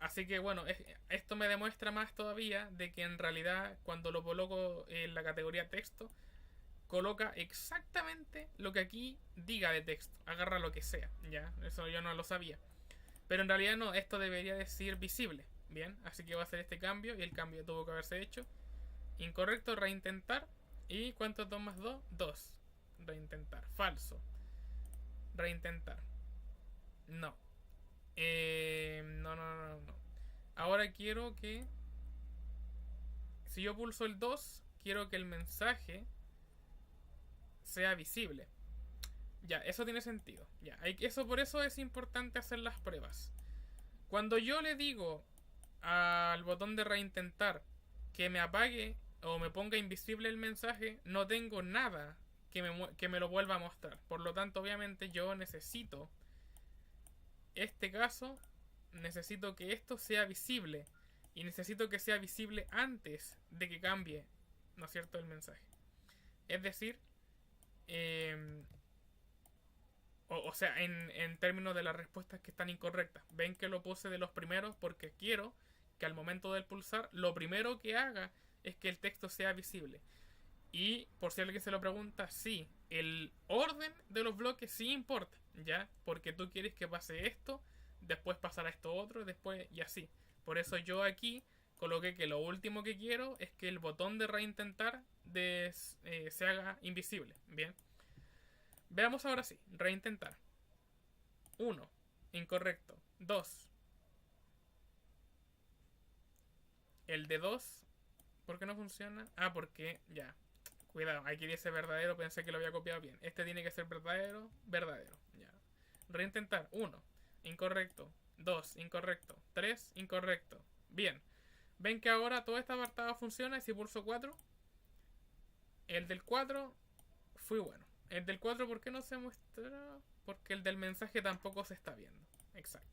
Así que bueno, esto me demuestra más todavía de que en realidad cuando lo coloco en la categoría texto, coloca exactamente lo que aquí diga de texto, agarra lo que sea, ya, eso yo no lo sabía. Pero en realidad no, esto debería decir visible. Bien, así que va a hacer este cambio y el cambio tuvo que haberse hecho. Incorrecto, reintentar. ¿Y cuánto es 2 más 2? 2. Reintentar. Falso. Reintentar. No. No. Ahora quiero que... Si yo pulso el 2, quiero que el mensaje sea visible. Ya, eso tiene sentido. Ya, eso por eso es importante hacer las pruebas. Cuando yo le digo al botón de reintentar que me apague o me ponga invisible el mensaje, no tengo nada que me lo vuelva a mostrar. Por lo tanto, obviamente yo necesito este caso, necesito que esto sea visible y necesito que sea visible antes de que cambie, ¿no es cierto?, el mensaje. Es decir, o sea, en términos de las respuestas que están incorrectas. Ven que lo puse de los primeros porque quiero que al momento del pulsar, lo primero que haga es que el texto sea visible. Y por si alguien se lo pregunta, sí, el orden de los bloques sí importa, ¿ya? Porque tú quieres que pase esto, después pasará esto otro, después y así. Por eso yo aquí coloqué que lo último que quiero es que el botón de reintentar se haga invisible, ¿bien? Veamos ahora sí, reintentar. 1, incorrecto. 2. El de 2, ¿por qué no funciona? Ah, porque ya. Cuidado, aquí dice verdadero, pensé que lo había copiado bien. Este tiene que ser verdadero, verdadero. Ya. Reintentar. 1, incorrecto. 2, incorrecto. 3, incorrecto. Bien. Ven que ahora todo este apartado funciona y si pulso 4, el del 4 fue bueno. El del 4, ¿por qué no se muestra? Porque el del mensaje tampoco se está viendo. Exacto.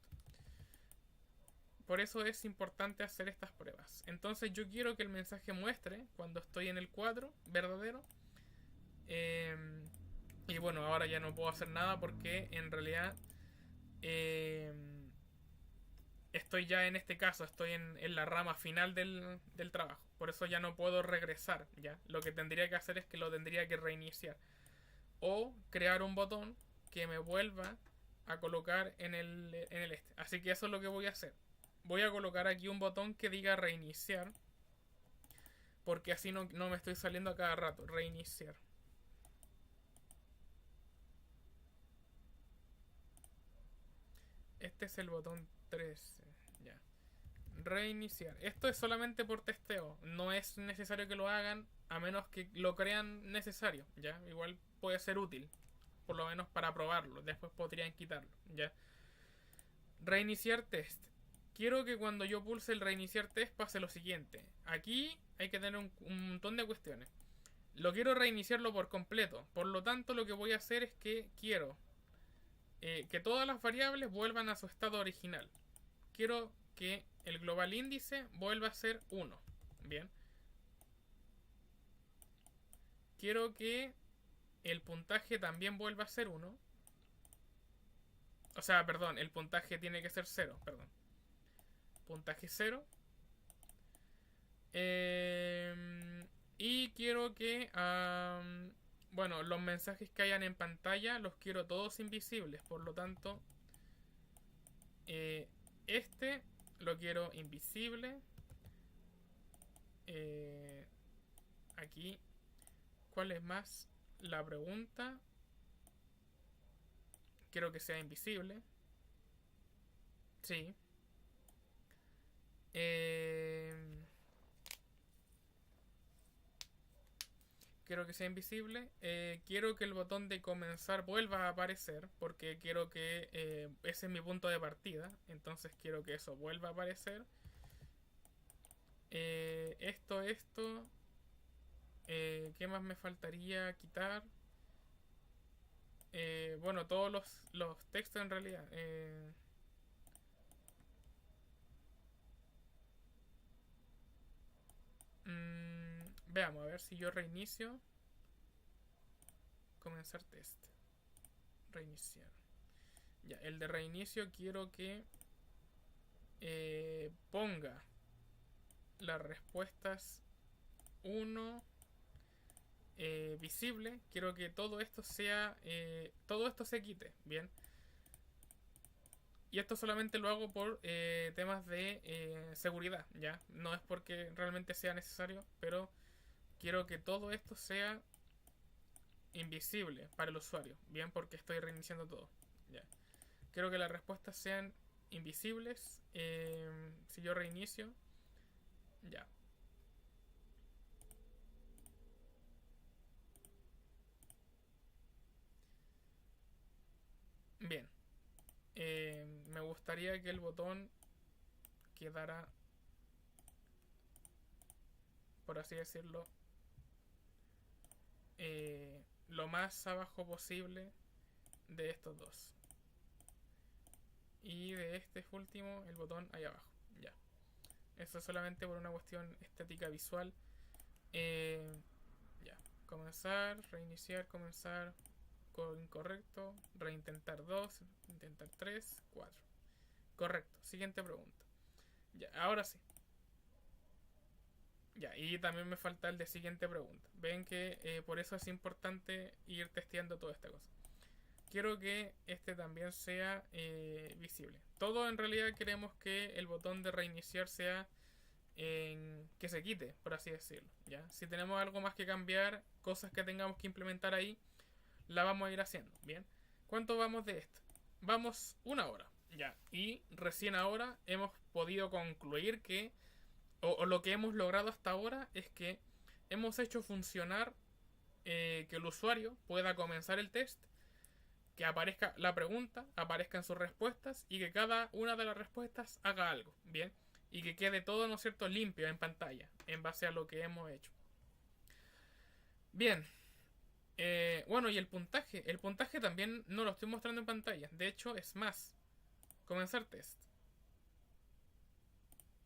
Por eso es importante hacer estas pruebas. Entonces yo quiero que el mensaje muestre cuando estoy en el cuadro verdadero. Eh, y bueno, ahora ya no puedo hacer nada porque en realidad eh, estoy ya en este caso, estoy en la rama final del trabajo. Por eso ya no puedo regresar. ¿Ya? Lo que tendría que hacer es que lo tendría que reiniciar. O crear un botón que me vuelva a colocar en el este. Así que eso es lo que voy a hacer. Voy a colocar aquí un botón que diga reiniciar. Porque así no me estoy saliendo a cada rato. Reiniciar. Este es el botón 13. Ya. Reiniciar. Esto es solamente por testeo. No es necesario que lo hagan a menos que lo crean necesario. Ya. Igual puede ser útil. Por lo menos para probarlo. Después podrían quitarlo. Ya. Reiniciar test. Quiero que cuando yo pulse el reiniciar test pase lo siguiente. Aquí hay que tener un montón de cuestiones. Lo quiero reiniciarlo por completo. Por lo tanto, lo que voy a hacer es que quiero que todas las variables vuelvan a su estado original. Quiero que el global índice vuelva a ser 1. Bien. Quiero que el puntaje también vuelva a ser 1. O sea, perdón, el puntaje tiene que ser 0. Perdón. Puntaje 0. Y quiero que bueno, los mensajes que hayan en pantalla los quiero todos invisibles. Por lo tanto, este lo quiero invisible. Aquí, ¿cuál es más? La pregunta. Quiero que sea invisible. Sí. Quiero que sea invisible. Quiero que el botón de comenzar vuelva a aparecer. Porque quiero que ese es mi punto de partida. Entonces quiero que eso vuelva a aparecer. Esto. ¿Qué más me faltaría quitar? Bueno, todos los textos en realidad. Veamos, a ver si yo reinicio. Comenzar test. Reiniciar. Ya, el de reinicio quiero que ponga las respuestas 1 visible. Quiero que todo esto sea todo esto se quite. Bien. Y esto solamente lo hago por temas de seguridad, ¿ya? No es porque realmente sea necesario, pero quiero que todo esto sea invisible para el usuario, ¿bien? Porque estoy reiniciando todo, ¿ya? Quiero que las respuestas sean invisibles. Si yo reinicio, ya. Bien. Me gustaría que el botón quedara, por así decirlo, lo más abajo posible de estos dos. Y de este último, el botón ahí abajo. Ya. Eso es solamente por una cuestión estética visual. Ya. Comenzar, reiniciar, comenzar. Incorrecto. Reintentar 2, intentar 3, 4. Correcto. Siguiente pregunta. Ya, ahora sí. Ya, y también me falta el de siguiente pregunta. Ven que por eso es importante ir testeando toda esta cosa. Quiero que este también sea visible. Todo en realidad queremos que el botón de reiniciar sea que se quite, por así decirlo. ¿Ya? Si tenemos algo más que cambiar, cosas que tengamos que implementar ahí, la vamos a ir haciendo. Bien. ¿Cuánto vamos de esto? Vamos 1 hora. Ya. Y recién ahora hemos podido concluir que o lo que hemos logrado hasta ahora es que hemos hecho funcionar que el usuario pueda comenzar el test, que aparezca la pregunta, aparezcan sus respuestas y que cada una de las respuestas haga algo, ¿bien? Y que quede todo, ¿no es cierto?, limpio en pantalla en base a lo que hemos hecho. Bien, Bueno, y el puntaje. El puntaje también no lo estoy mostrando en pantalla. De hecho, es más. Comenzar test.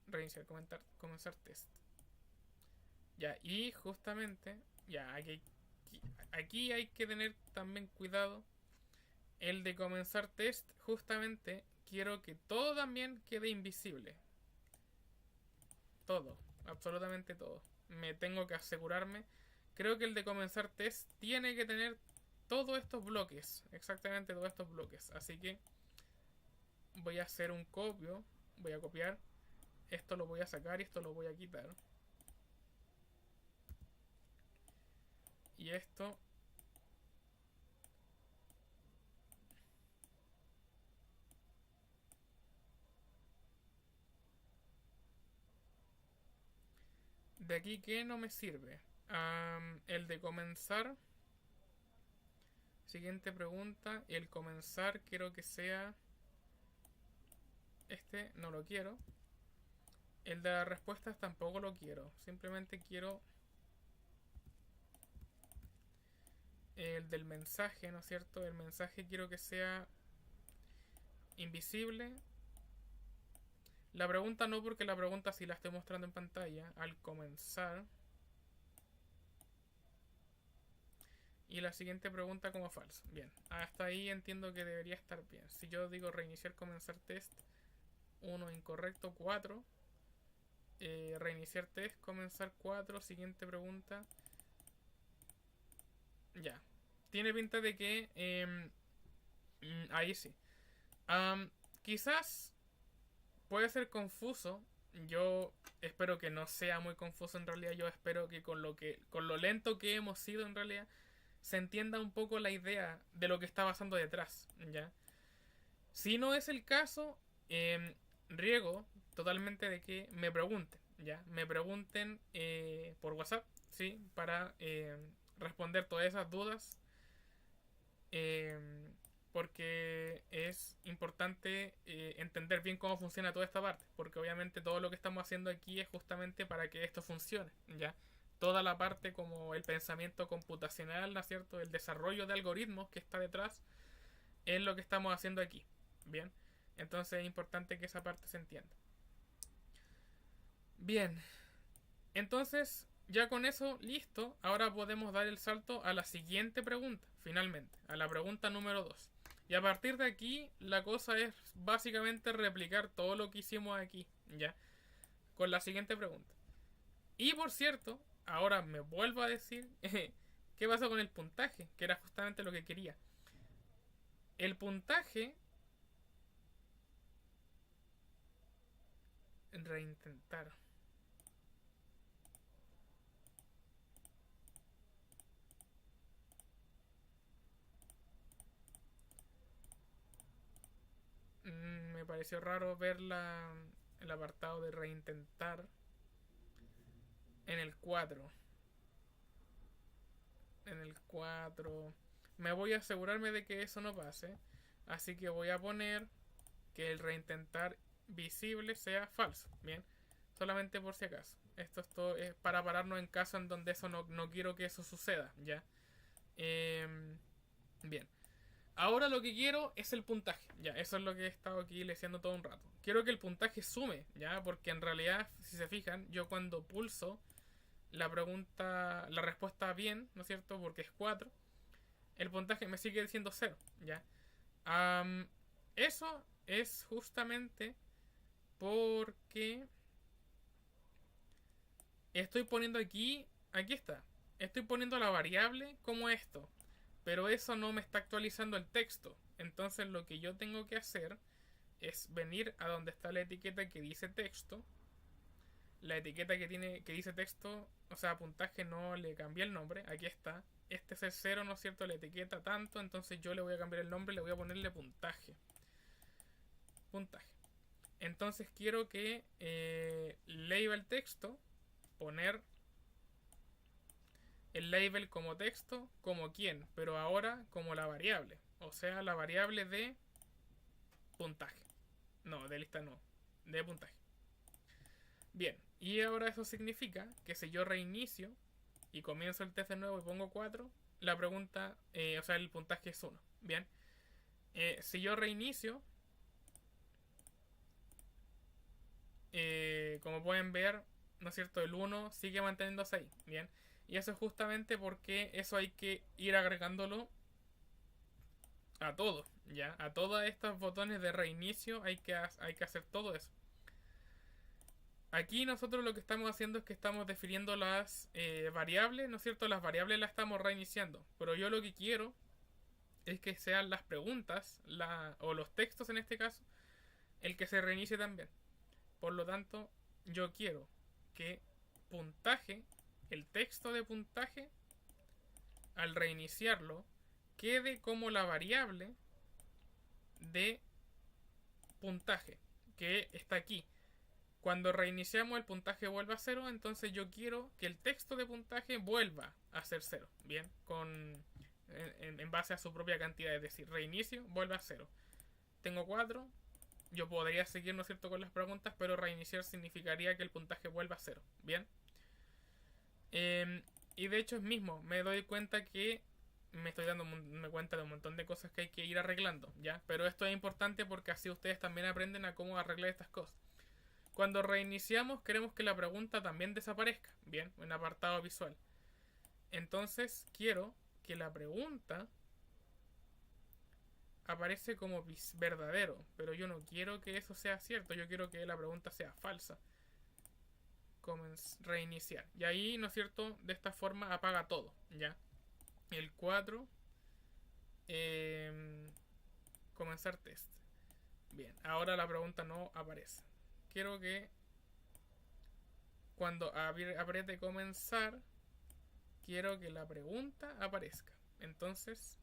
Reiniciar, comenzar test. Ya, y justamente, ya, aquí hay que tener también cuidado. El de comenzar test, justamente, quiero que todo también quede invisible. Todo, absolutamente todo. Me tengo que asegurarme. Creo que el de comenzar test tiene que tener todos estos bloques. Exactamente todos estos bloques. Así que voy a hacer un copio. Voy a copiar. Esto lo voy a sacar y esto lo voy a quitar. Y esto de aquí que no me sirve. El de comenzar. Siguiente pregunta. El comenzar quiero que sea... Este no lo quiero. El de las respuestas tampoco lo quiero. Simplemente quiero el del mensaje, ¿no es cierto? El mensaje quiero que sea invisible. La pregunta no, porque la pregunta sí la estoy mostrando en pantalla al comenzar. Y la siguiente pregunta como falso. Bien, hasta ahí entiendo que debería estar bien. Si yo digo reiniciar, comenzar test, 1 incorrecto, 4. Reiniciar test, comenzar 4. Siguiente pregunta. Ya. Tiene pinta de que... ahí sí. Quizás puede ser confuso. Yo espero que no sea muy confuso en realidad. Yo espero que con lo lento que hemos sido en realidad se entienda un poco la idea de lo que está pasando detrás, ¿ya? Si no es el caso, riego totalmente de que me pregunten, ¿ya? Me pregunten por WhatsApp, ¿sí? Para responder todas esas dudas. Eh, Porque es importante entender bien cómo funciona toda esta parte, porque obviamente todo lo que estamos haciendo aquí es justamente para que esto funcione, ¿ya? Toda la parte como el pensamiento computacional, ¿no es cierto? El desarrollo de algoritmos que está detrás es lo que estamos haciendo aquí, ¿bien? Entonces es importante que esa parte se entienda. Bien, entonces ya con eso listo, ahora podemos dar el salto a la siguiente pregunta, finalmente, a la pregunta número 2. Y a partir de aquí, la cosa es básicamente replicar todo lo que hicimos aquí, ¿ya? Con la siguiente pregunta. Y por cierto, ahora me vuelvo a decir, ¿qué pasa con el puntaje? Que era justamente lo que quería. El puntaje, reintentar. Me pareció raro ver el apartado de reintentar en el 4. En el 4. Me voy a asegurarme de que eso no pase. Así que voy a poner que el reintentar visible sea falso. Bien. Solamente por si acaso. Esto es todo, es para pararnos en caso en donde eso no quiero que eso suceda. Ya. Bien. Ahora lo que quiero es el puntaje. Ya, eso es lo que he estado aquí leyendo todo un rato. Quiero que el puntaje sume, ya, porque en realidad, si se fijan, yo cuando pulso la pregunta, la respuesta bien, ¿no es cierto? Porque es 4, el puntaje me sigue diciendo 0, ¿ya? Eso es justamente porque estoy poniendo aquí está, estoy poniendo la variable como esto, pero eso no me está actualizando el texto. Entonces lo que yo tengo que hacer es venir a donde está la etiqueta que dice texto. La etiqueta que dice texto, o sea, puntaje, no le cambié el nombre. Aquí está. Este es el 0, ¿no es cierto? La etiqueta tanto. Entonces yo le voy a cambiar el nombre. Le voy a ponerle puntaje. Puntaje. Entonces quiero que label texto, poner el label como texto, como quién, pero ahora como la variable. O sea, la variable de puntaje. No, de lista no. De puntaje. Bien, y ahora eso significa que si yo reinicio y comienzo el test de nuevo y pongo 4, la pregunta, o sea, el puntaje es 1. Bien. Si yo reinicio, como pueden ver, ¿no es cierto? El 1 sigue manteniéndose ahí. Bien. Y eso es justamente porque eso hay que ir agregándolo a todo. ¿Ya? A todos estos botones de reinicio hay que hacer todo eso. Aquí nosotros lo que estamos haciendo es que estamos definiendo las variables, ¿no es cierto? Las variables las estamos reiniciando. Pero yo lo que quiero es que sean las preguntas, o los textos en este caso, el que se reinicie también. Por lo tanto, yo quiero que puntaje, el texto de puntaje, al reiniciarlo, quede como la variable de puntaje, que está aquí. Cuando reiniciamos el puntaje vuelve a 0, entonces yo quiero que el texto de puntaje vuelva a ser 0. Bien, en base a su propia cantidad, es decir, reinicio vuelve a 0. Tengo 4, yo podría seguir, ¿no es cierto?, con las preguntas, pero reiniciar significaría que el puntaje vuelva a 0. Bien. Y de hecho es mismo, me doy cuenta que me estoy dando cuenta de un montón de cosas que hay que ir arreglando, ¿ya? Pero esto es importante porque así ustedes también aprenden a cómo arreglar estas cosas. Cuando reiniciamos queremos que la pregunta también desaparezca, bien, en apartado visual. Entonces quiero que la pregunta aparece como verdadero, pero yo no quiero que eso sea cierto, yo quiero que la pregunta sea falsa. Reiniciar. Y ahí, ¿no es cierto? De esta forma apaga todo, ¿ya? El 4. Comenzar test. Bien, ahora la pregunta no aparece. Quiero que cuando apriete comenzar, quiero que la pregunta aparezca. Entonces,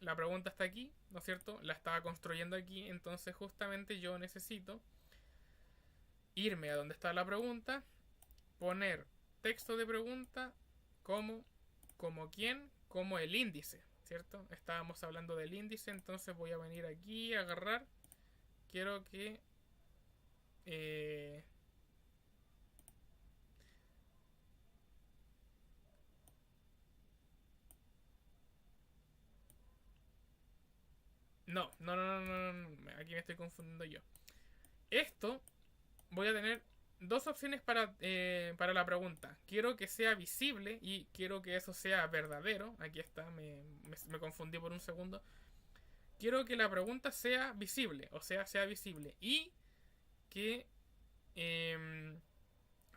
la pregunta está aquí, ¿no es cierto? La estaba construyendo aquí, entonces justamente yo necesito irme a donde está la pregunta, poner texto de pregunta como quién, como el índice, ¿cierto? Estábamos hablando del índice, entonces voy a venir aquí a agarrar. Quiero que no, aquí me estoy confundiendo yo. Esto voy a tener dos opciones para la pregunta. Quiero que sea visible y quiero que eso sea verdadero. Aquí está, me confundí por un segundo. Quiero que la pregunta sea visible, o sea visible. Y que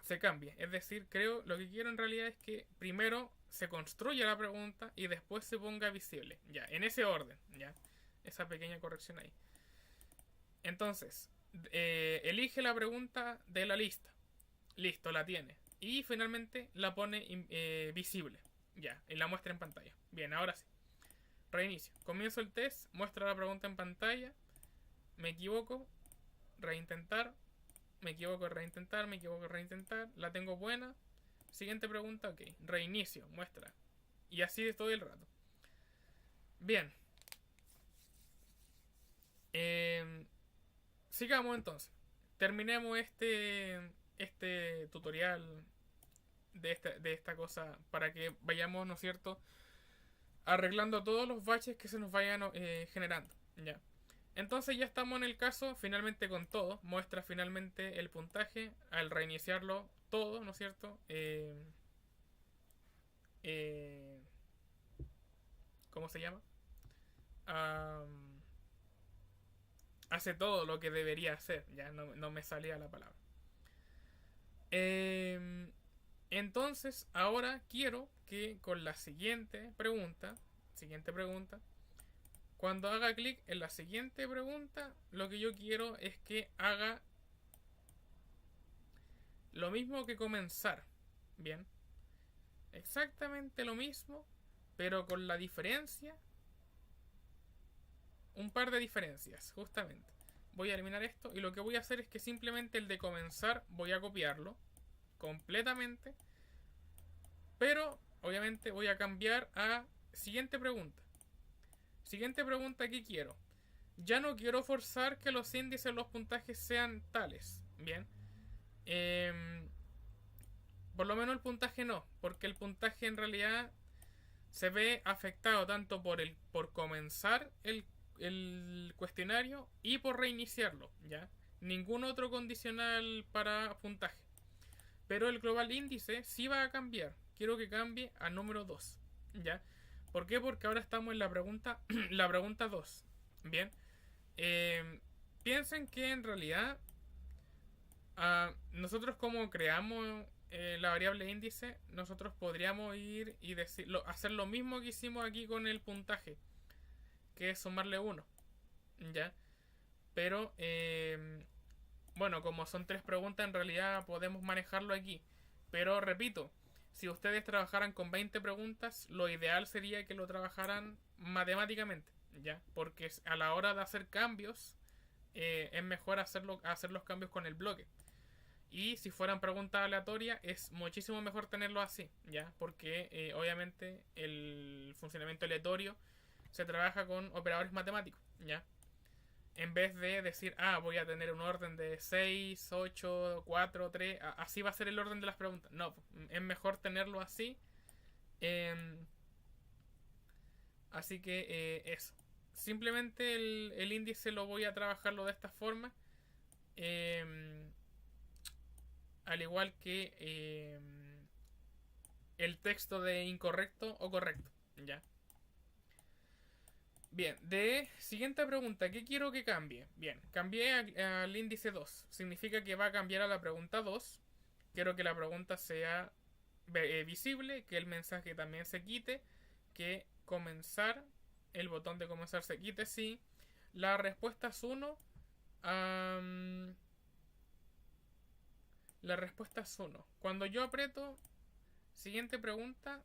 se cambie. Es decir, lo que quiero en realidad es que primero se construya la pregunta y después se ponga visible. Ya, en ese orden, ya. Esa pequeña corrección ahí. Entonces, elige la pregunta de la lista. Listo, la tiene. Y finalmente la pone visible. Ya, y la muestra en pantalla. Bien, ahora sí. Reinicio. Comienzo el test, muestra la pregunta en pantalla. Me equivoco. Reintentar. Me equivoco, reintentar. Me equivoco, reintentar. La tengo buena. Siguiente pregunta, ok. Reinicio, muestra. Y así de todo el rato. Bien. Sigamos entonces. Terminemos este tutorial de esta cosa para que vayamos, ¿no es cierto?, arreglando todos los baches que se nos vayan generando. Ya. Entonces ya estamos en el caso finalmente con todo. Muestra finalmente el puntaje al reiniciarlo todo, ¿no es cierto? ¿Cómo se llama? Hace todo lo que debería hacer. Ya no me salía la palabra. Entonces, ahora quiero que con la siguiente pregunta, cuando haga clic en la siguiente pregunta, lo que yo quiero es que haga lo mismo que comenzar. Bien. Exactamente lo mismo, pero con la diferencia. Un par de diferencias, justamente. Voy a eliminar esto y lo que voy a hacer es que simplemente el de comenzar voy a copiarlo completamente. Pero obviamente voy a cambiar a siguiente pregunta. Siguiente pregunta que quiero. Ya no quiero forzar que los índices, los puntajes sean tales. Bien. por lo menos el puntaje no, porque el puntaje en realidad se ve afectado tanto por comenzar el cuestionario y por reiniciarlo, ¿ya? Ningún otro condicional para puntaje. Pero el global índice sí va a cambiar. Quiero que cambie a número 2, ¿ya? ¿Por qué? Porque ahora estamos en la pregunta la pregunta 2. Bien. Eh, Piensen que en realidad nosotros como creamos la variable índice, nosotros podríamos ir y hacer lo mismo que hicimos aquí con el puntaje, que es sumarle 1, ¿ya? Pero, bueno, como son 3 preguntas, en realidad podemos manejarlo aquí. Pero repito, si ustedes trabajaran con 20 preguntas, lo ideal sería que lo trabajaran matemáticamente, ¿ya? Porque a la hora de hacer cambios, es mejor hacer los cambios con el bloque. Y si fueran preguntas aleatorias, es muchísimo mejor tenerlo así, ¿ya? Porque obviamente el funcionamiento aleatorio se trabaja con operadores matemáticos, ¿ya? En vez de decir, voy a tener un orden de 6 8 4 3 así va a ser el orden de las preguntas. No, es mejor tenerlo así. Eh, Así que eso. Simplemente el índice lo voy a trabajarlo de esta forma. Eh, Al igual que el texto de incorrecto o correcto. ¿Ya? Bien, de siguiente pregunta, ¿qué quiero que cambie? Bien, cambié al índice 2. Significa que va a cambiar a la pregunta 2. Quiero que la pregunta sea visible, que el mensaje también se quite, que comenzar, el botón de comenzar se quite, sí. La respuesta es 1. La respuesta es 1. Cuando yo aprieto siguiente pregunta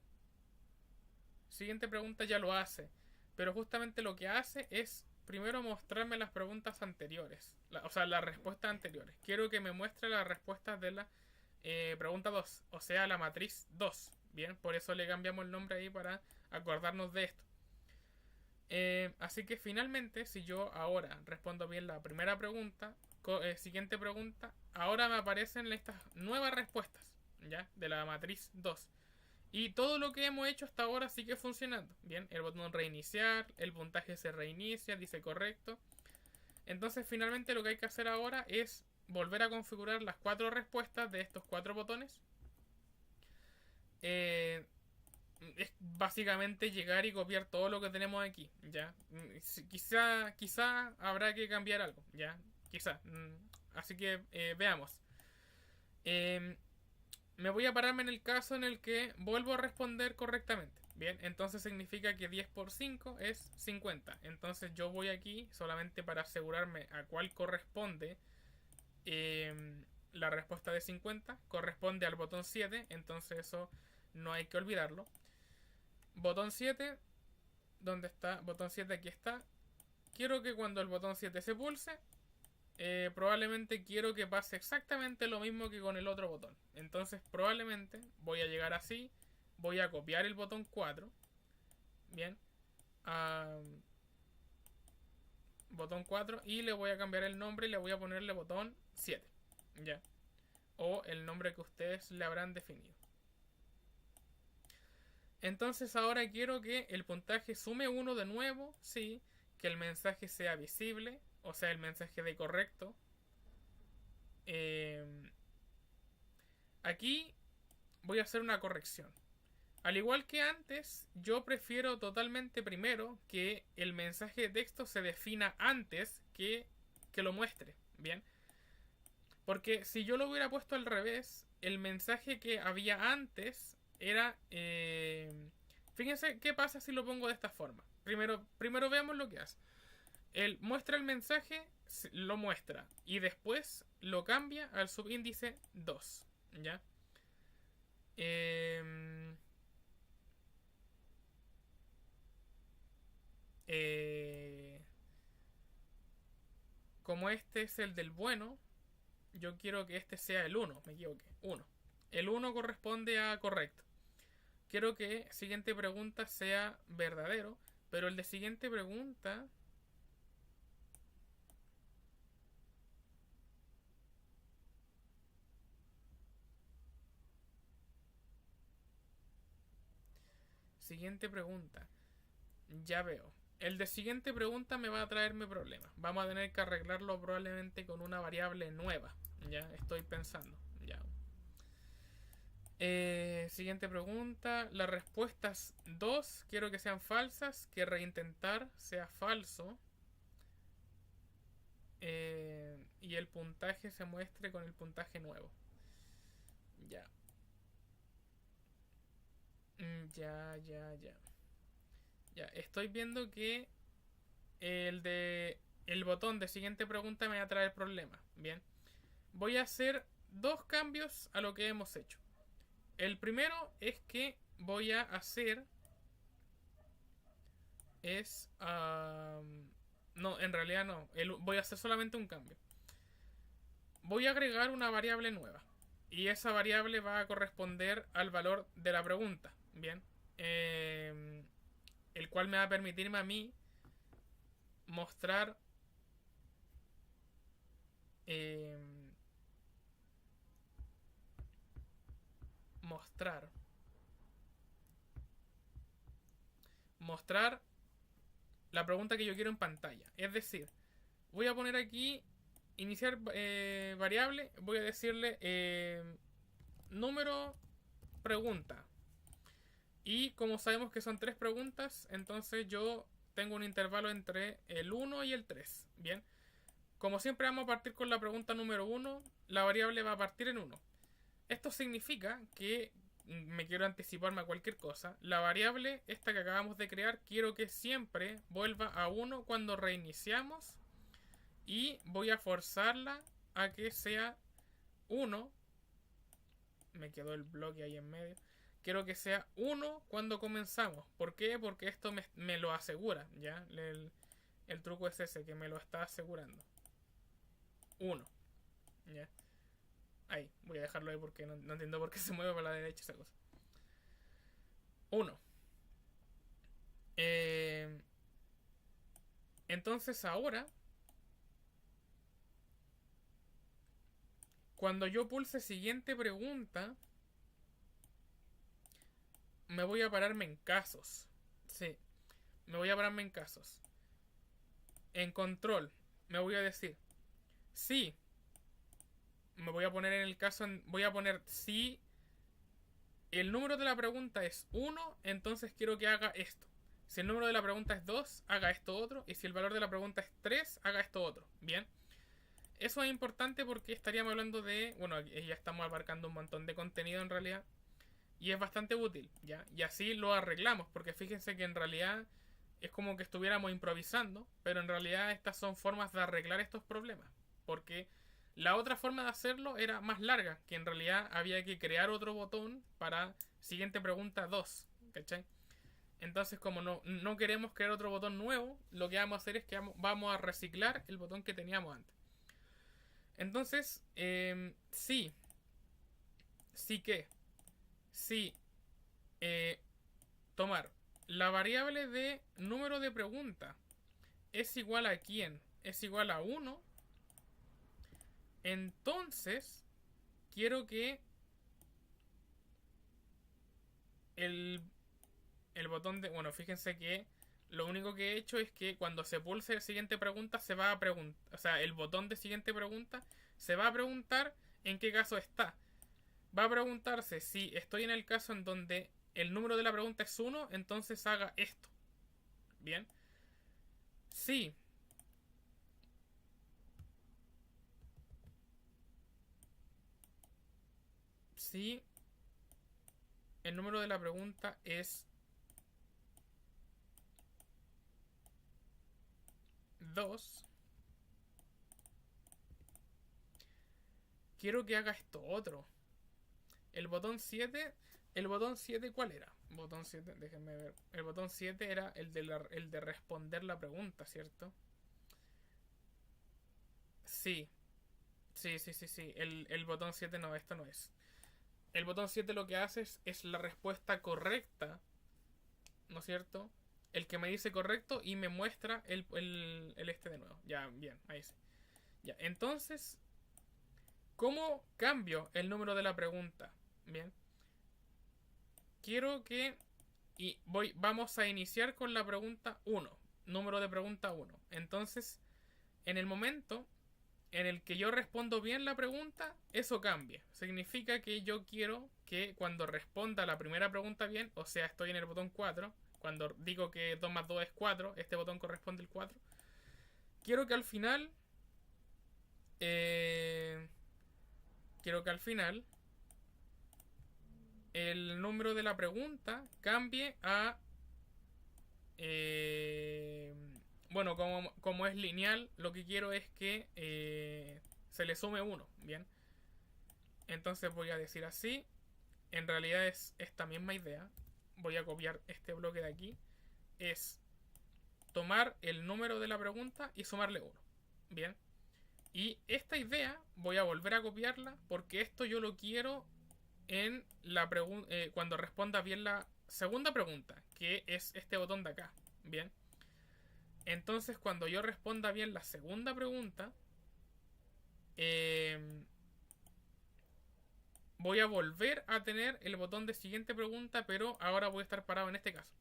ya lo hace. Pero justamente lo que hace es primero mostrarme las preguntas anteriores. O sea, las respuestas anteriores. Quiero que me muestre las respuestas de la pregunta 2. O sea, la matriz 2. Bien, por eso le cambiamos el nombre ahí para acordarnos de esto. Así que finalmente, si yo ahora respondo bien la primera pregunta, siguiente pregunta, ahora me aparecen estas nuevas respuestas, ¿ya? De la matriz 2. Y todo lo que hemos hecho hasta ahora sigue funcionando. Bien, el botón reiniciar, el puntaje se reinicia, dice correcto. Entonces finalmente lo que hay que hacer ahora es volver a configurar las 4 respuestas de estos 4 botones. Es básicamente llegar y copiar todo lo que tenemos aquí, ¿ya? Quizá habrá que cambiar algo, ¿ya? Quizá. Así que veamos. Me voy a pararme en el caso en el que vuelvo a responder correctamente. Bien, entonces significa que 10 por 5 es 50. Entonces yo voy aquí solamente para asegurarme a cuál corresponde la respuesta de 50. Corresponde al botón 7, entonces eso no hay que olvidarlo. Botón 7, ¿dónde está? Botón 7 aquí está. Quiero que cuando el botón 7 se pulse, probablemente quiero que pase exactamente lo mismo que con el otro botón. Entonces probablemente voy a llegar así, voy a copiar el botón 4. Bien. Botón 4 y le voy a cambiar el nombre y le voy a ponerle botón 7. Ya. O el nombre que ustedes le habrán definido. Entonces ahora quiero que el puntaje sume 1 de nuevo, sí, que el mensaje sea visible, o sea, el mensaje de correcto. Aquí voy a hacer una corrección. Al igual que antes, yo prefiero totalmente primero que el mensaje de texto se defina antes que lo muestre, ¿bien? Porque si yo lo hubiera puesto al revés, el mensaje que había antes era... fíjense qué pasa si lo pongo de esta forma. Primero veamos lo que hace. Él muestra el mensaje, lo muestra y después lo cambia al subíndice 2. ¿Ya? Como este es el del bueno, yo quiero que este sea el 1. Me equivoqué. 1. El 1 corresponde a correcto. Quiero que siguiente pregunta sea verdadero, pero el de siguiente pregunta... Siguiente pregunta. Ya veo. El de siguiente pregunta me va a traerme problemas. Vamos a tener que arreglarlo probablemente con una variable nueva. Ya estoy pensando. Ya. Siguiente pregunta. Las respuestas 2 quiero que sean falsas. Que reintentar sea falso. Y el puntaje se muestre con el puntaje nuevo. Ya. Ya. Ya. Estoy viendo que el botón de siguiente pregunta me va a traer problemas. Bien. Voy a hacer dos cambios a lo que hemos hecho. El primero es que voy a hacer es no, en realidad no. Voy a hacer solamente un cambio. Voy a agregar una variable nueva. Y esa variable va a corresponder al valor de la pregunta. Bien. El cual me va a permitirme a mí mostrar eh, mostrar mostrar la pregunta que yo quiero en pantalla. Es decir, voy a poner aquí iniciar variable, voy a decirle número pregunta. Y como sabemos que son tres preguntas, entonces yo tengo un intervalo entre el 1 y el 3. Bien. Como siempre vamos a partir con la pregunta número 1, la variable va a partir en 1. Esto significa que me quiero anticiparme a cualquier cosa. La variable, esta que acabamos de crear, quiero que siempre vuelva a 1 cuando reiniciamos. Y voy a forzarla a que sea 1. Me quedó el bloque ahí en medio. Quiero que sea 1 cuando comenzamos. ¿Por qué? Porque esto me lo asegura. ¿Ya? El truco es ese, que me lo está asegurando. 1. ¿Ya? Ahí, voy a dejarlo ahí porque no entiendo por qué se mueve para la derecha esa cosa. 1. Entonces ahora, cuando yo pulse siguiente pregunta, me voy a pararme en casos. Sí, me voy a pararme en casos. En control, me voy a decir, sí, me voy a poner en el caso, voy a poner si el número de la pregunta es 1, entonces quiero que haga esto. Si el número de la pregunta es 2, haga esto otro. Y si el valor de la pregunta es 3, haga esto otro. Bien. Eso es importante porque estaríamos hablando de... Bueno, ya estamos abarcando un montón de contenido en realidad. Y es bastante útil, ¿ya? Y así lo arreglamos, porque fíjense que en realidad es como que estuviéramos improvisando, pero en realidad estas son formas de arreglar estos problemas. Porque la otra forma de hacerlo era más larga, que en realidad había que crear otro botón para siguiente pregunta 2, ¿cachai? Entonces, como no queremos crear otro botón nuevo, lo que vamos a hacer es que vamos a reciclar el botón que teníamos antes. Entonces, sí que, sí, tomar la variable de número de pregunta es igual a quién, es igual a 1, entonces quiero que el botón de... Bueno, fíjense que lo único que he hecho es que cuando se pulse la siguiente pregunta se va a preguntar... O sea, el botón de siguiente pregunta se va a preguntar en qué caso está. Va a preguntarse si estoy en el caso en donde el número de la pregunta es 1, entonces haga esto. Bien. Sí. Si el número de la pregunta es 2, quiero que haga esto otro. El botón 7. ¿El botón 7 cuál era? Botón 7, déjenme ver. El botón 7 era el de responder la pregunta, ¿cierto? Sí. Sí. El botón 7 no, esto no es. El botón 7 lo que hace es la respuesta correcta, ¿no es cierto? El que me dice correcto y me muestra el este de nuevo. Ya, bien, ahí sí. Ya, entonces, ¿cómo cambio el número de la pregunta? Bien. Quiero que Y vamos a iniciar con la pregunta 1. Número de pregunta 1. Entonces, en el momento en el que yo respondo bien la pregunta, eso cambia. Significa que yo quiero que cuando responda la primera pregunta bien, o sea, estoy en el botón 4, cuando digo que 2 más 2 es 4, este botón corresponde al 4. Quiero que al final... quiero que al final el número de la pregunta cambie a... bueno, como es lineal, lo que quiero es que se le sume 1. Bien. Entonces voy a decir así. En realidad es esta misma idea. Voy a copiar este bloque de aquí. Es tomar el número de la pregunta y sumarle 1. Bien. Y esta idea voy a volver a copiarla porque esto yo lo quiero en la cuando responda bien la segunda pregunta, que es este botón de acá. Bien. Entonces cuando yo responda bien la segunda pregunta, voy a volver a tener el botón de siguiente pregunta, pero ahora voy a estar parado en este caso.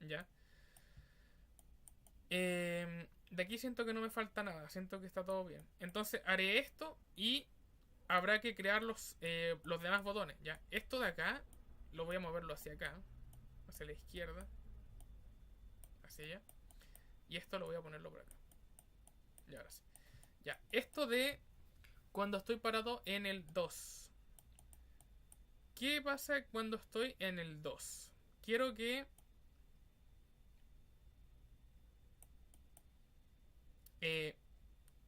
¿Ya? De aquí siento que no me falta nada, siento que está todo bien. Entonces haré esto y habrá que crear los demás botones. ¿Ya? Esto de acá lo voy a moverlo hacia acá, hacia la izquierda, hacia allá. Y esto lo voy a ponerlo por acá. Y ahora sí. Ya, esto de cuando estoy parado en el 2. ¿Qué pasa cuando estoy en el 2? Quiero que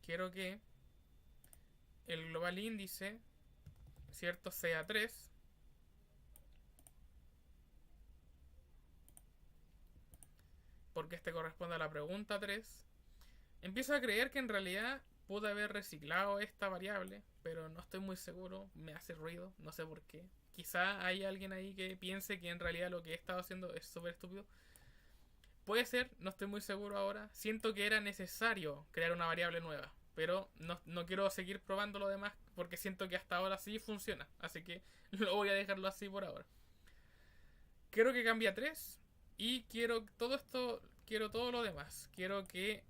quiero que el global índice, ¿cierto?, sea 3. Porque este corresponde a la pregunta 3. Empiezo a creer que en realidad pude haber reciclado esta variable, pero no estoy muy seguro, me hace ruido, no sé por qué. Quizá hay alguien ahí que piense que en realidad lo que he estado haciendo es súper estúpido. Puede ser, no estoy muy seguro ahora. Siento que era necesario crear una variable nueva, pero no quiero seguir probando lo demás porque siento que hasta ahora sí funciona. Así que lo voy a dejarlo así por ahora. Quiero que cambie a 3 y quiero todo esto, quiero todo lo demás. Quiero que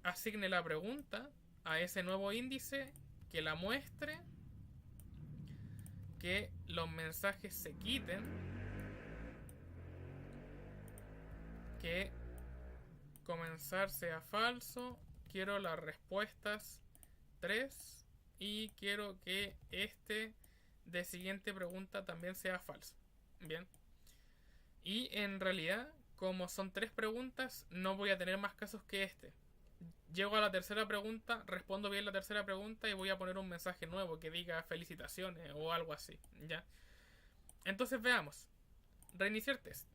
asigne la pregunta a ese nuevo índice, que la muestre, que los mensajes se quiten, que comenzar sea falso, quiero las respuestas 3 y quiero que este de siguiente pregunta también sea falso. Bien. Y en realidad, como son 3 preguntas, no voy a tener más casos que este. Llego a la tercera pregunta, respondo bien la tercera pregunta y voy a poner un mensaje nuevo que diga felicitaciones o algo así. ¿Ya? Entonces veamos. Reiniciar test.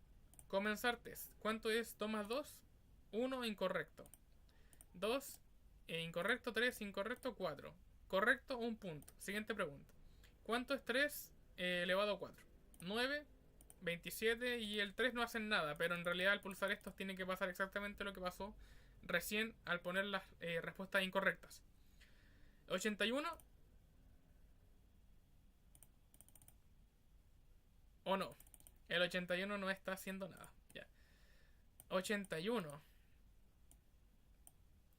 Comenzar test. ¿Cuánto es 2 más 2? 1, incorrecto. 2, incorrecto. 3, incorrecto. 4. Correcto, 1 punto. Siguiente pregunta. ¿Cuánto es 3 elevado a 4? 9, 27 y el 3 no hacen nada, pero en realidad al pulsar estos tiene que pasar exactamente lo que pasó recién al poner las respuestas incorrectas. 81 o no. El 81 no está haciendo nada. Ya. 81.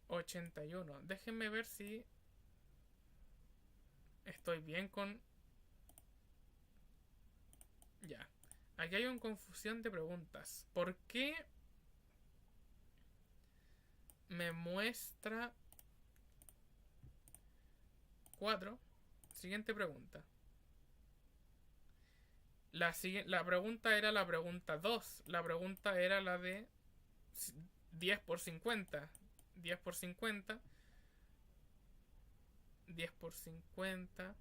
81. Déjenme ver si estoy bien con... Ya. Aquí hay una confusión de preguntas. ¿Por qué me muestra 4? Siguiente pregunta. La pregunta era la pregunta 2. La pregunta era la de 10 por 50. 10 por 50. 10 por 50.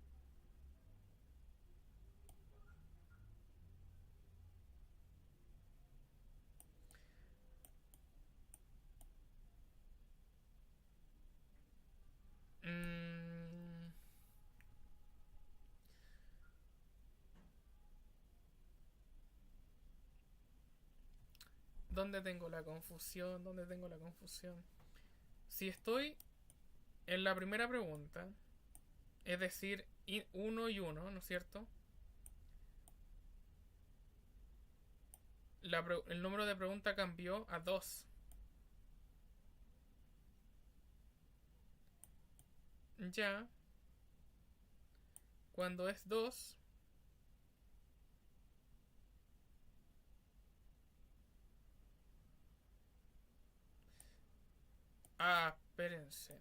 ¿Dónde tengo la confusión? ¿Dónde tengo la confusión? Si estoy en la primera pregunta, es decir, 1 y 1, ¿no es cierto? el número de pregunta cambió a 2. Ya, cuando es 2. Ah, espérense.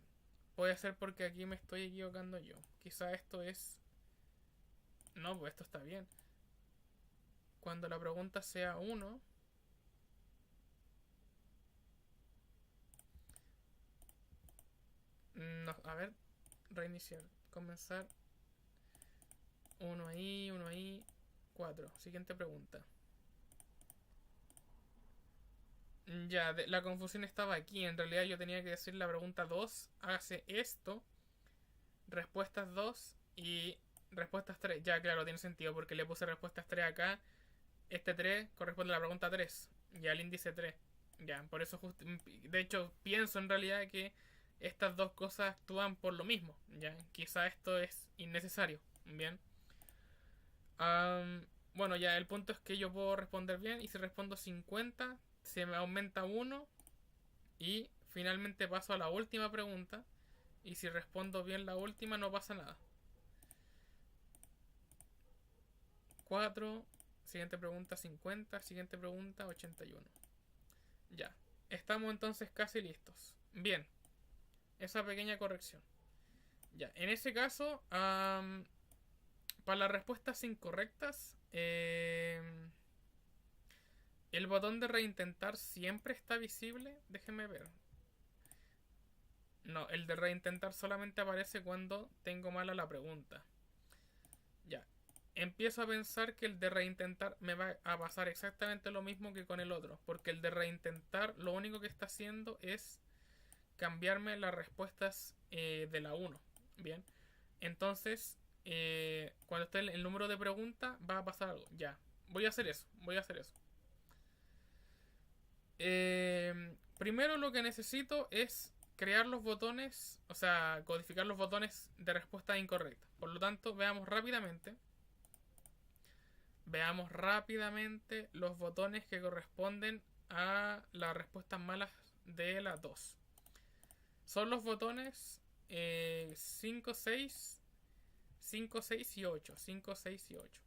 Puede ser porque aquí me estoy equivocando yo. Quizá esto es... No, pues esto está bien. Cuando la pregunta sea 1. No, a ver, reiniciar. Comenzar. Uno ahí, 4. Siguiente pregunta. Ya, la confusión estaba aquí. En realidad yo tenía que decir la pregunta 2 hace esto, respuestas 2 y respuestas 3. Ya, claro, tiene sentido porque le puse respuestas 3 acá. Este 3 corresponde a la pregunta 3 y al índice 3. Ya, por eso de hecho pienso en realidad que estas dos cosas actúan por lo mismo. Ya, quizá esto es innecesario. Bien. Bueno, ya el punto es que yo puedo responder bien y si respondo 50 se me aumenta 1 y finalmente paso a la última pregunta y si respondo bien la última no pasa nada. 4, siguiente pregunta 50, siguiente pregunta 81. Ya, estamos entonces casi listos. Bien, esa pequeña corrección. Ya, en ese caso, para las respuestas incorrectas, el botón de reintentar siempre está visible. Déjenme ver. No, el de reintentar solamente aparece cuando tengo mala la pregunta. Ya. Empiezo a pensar que el de reintentar me va a pasar exactamente lo mismo que con el otro. Porque el de reintentar lo único que está haciendo es cambiarme las respuestas de la 1. Bien. Entonces, cuando esté el número de pregunta, va a pasar algo. Ya. Voy a hacer eso. Primero lo que necesito es crear los botones, o sea, codificar los botones de respuesta incorrecta. Por lo tanto, veamos rápidamente los botones que corresponden a las respuestas malas de las 2. Son los botones 5, 6, 5, 6 y 8. 5, 6 y 8.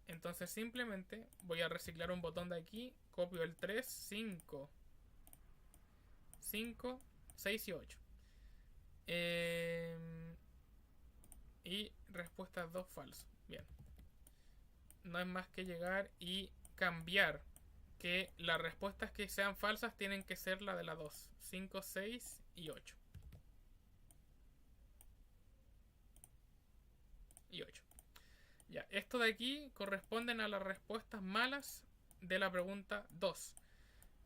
Entonces simplemente voy a reciclar un botón de aquí, copio el 3, 5, 5, 6 y 8. Y respuestas 2 falso. Bien. No es más que llegar y cambiar que las respuestas que sean falsas tienen que ser la de la 2. 5, 6 y 8. Y 8. Ya, esto de aquí corresponden a las respuestas malas de la pregunta 2.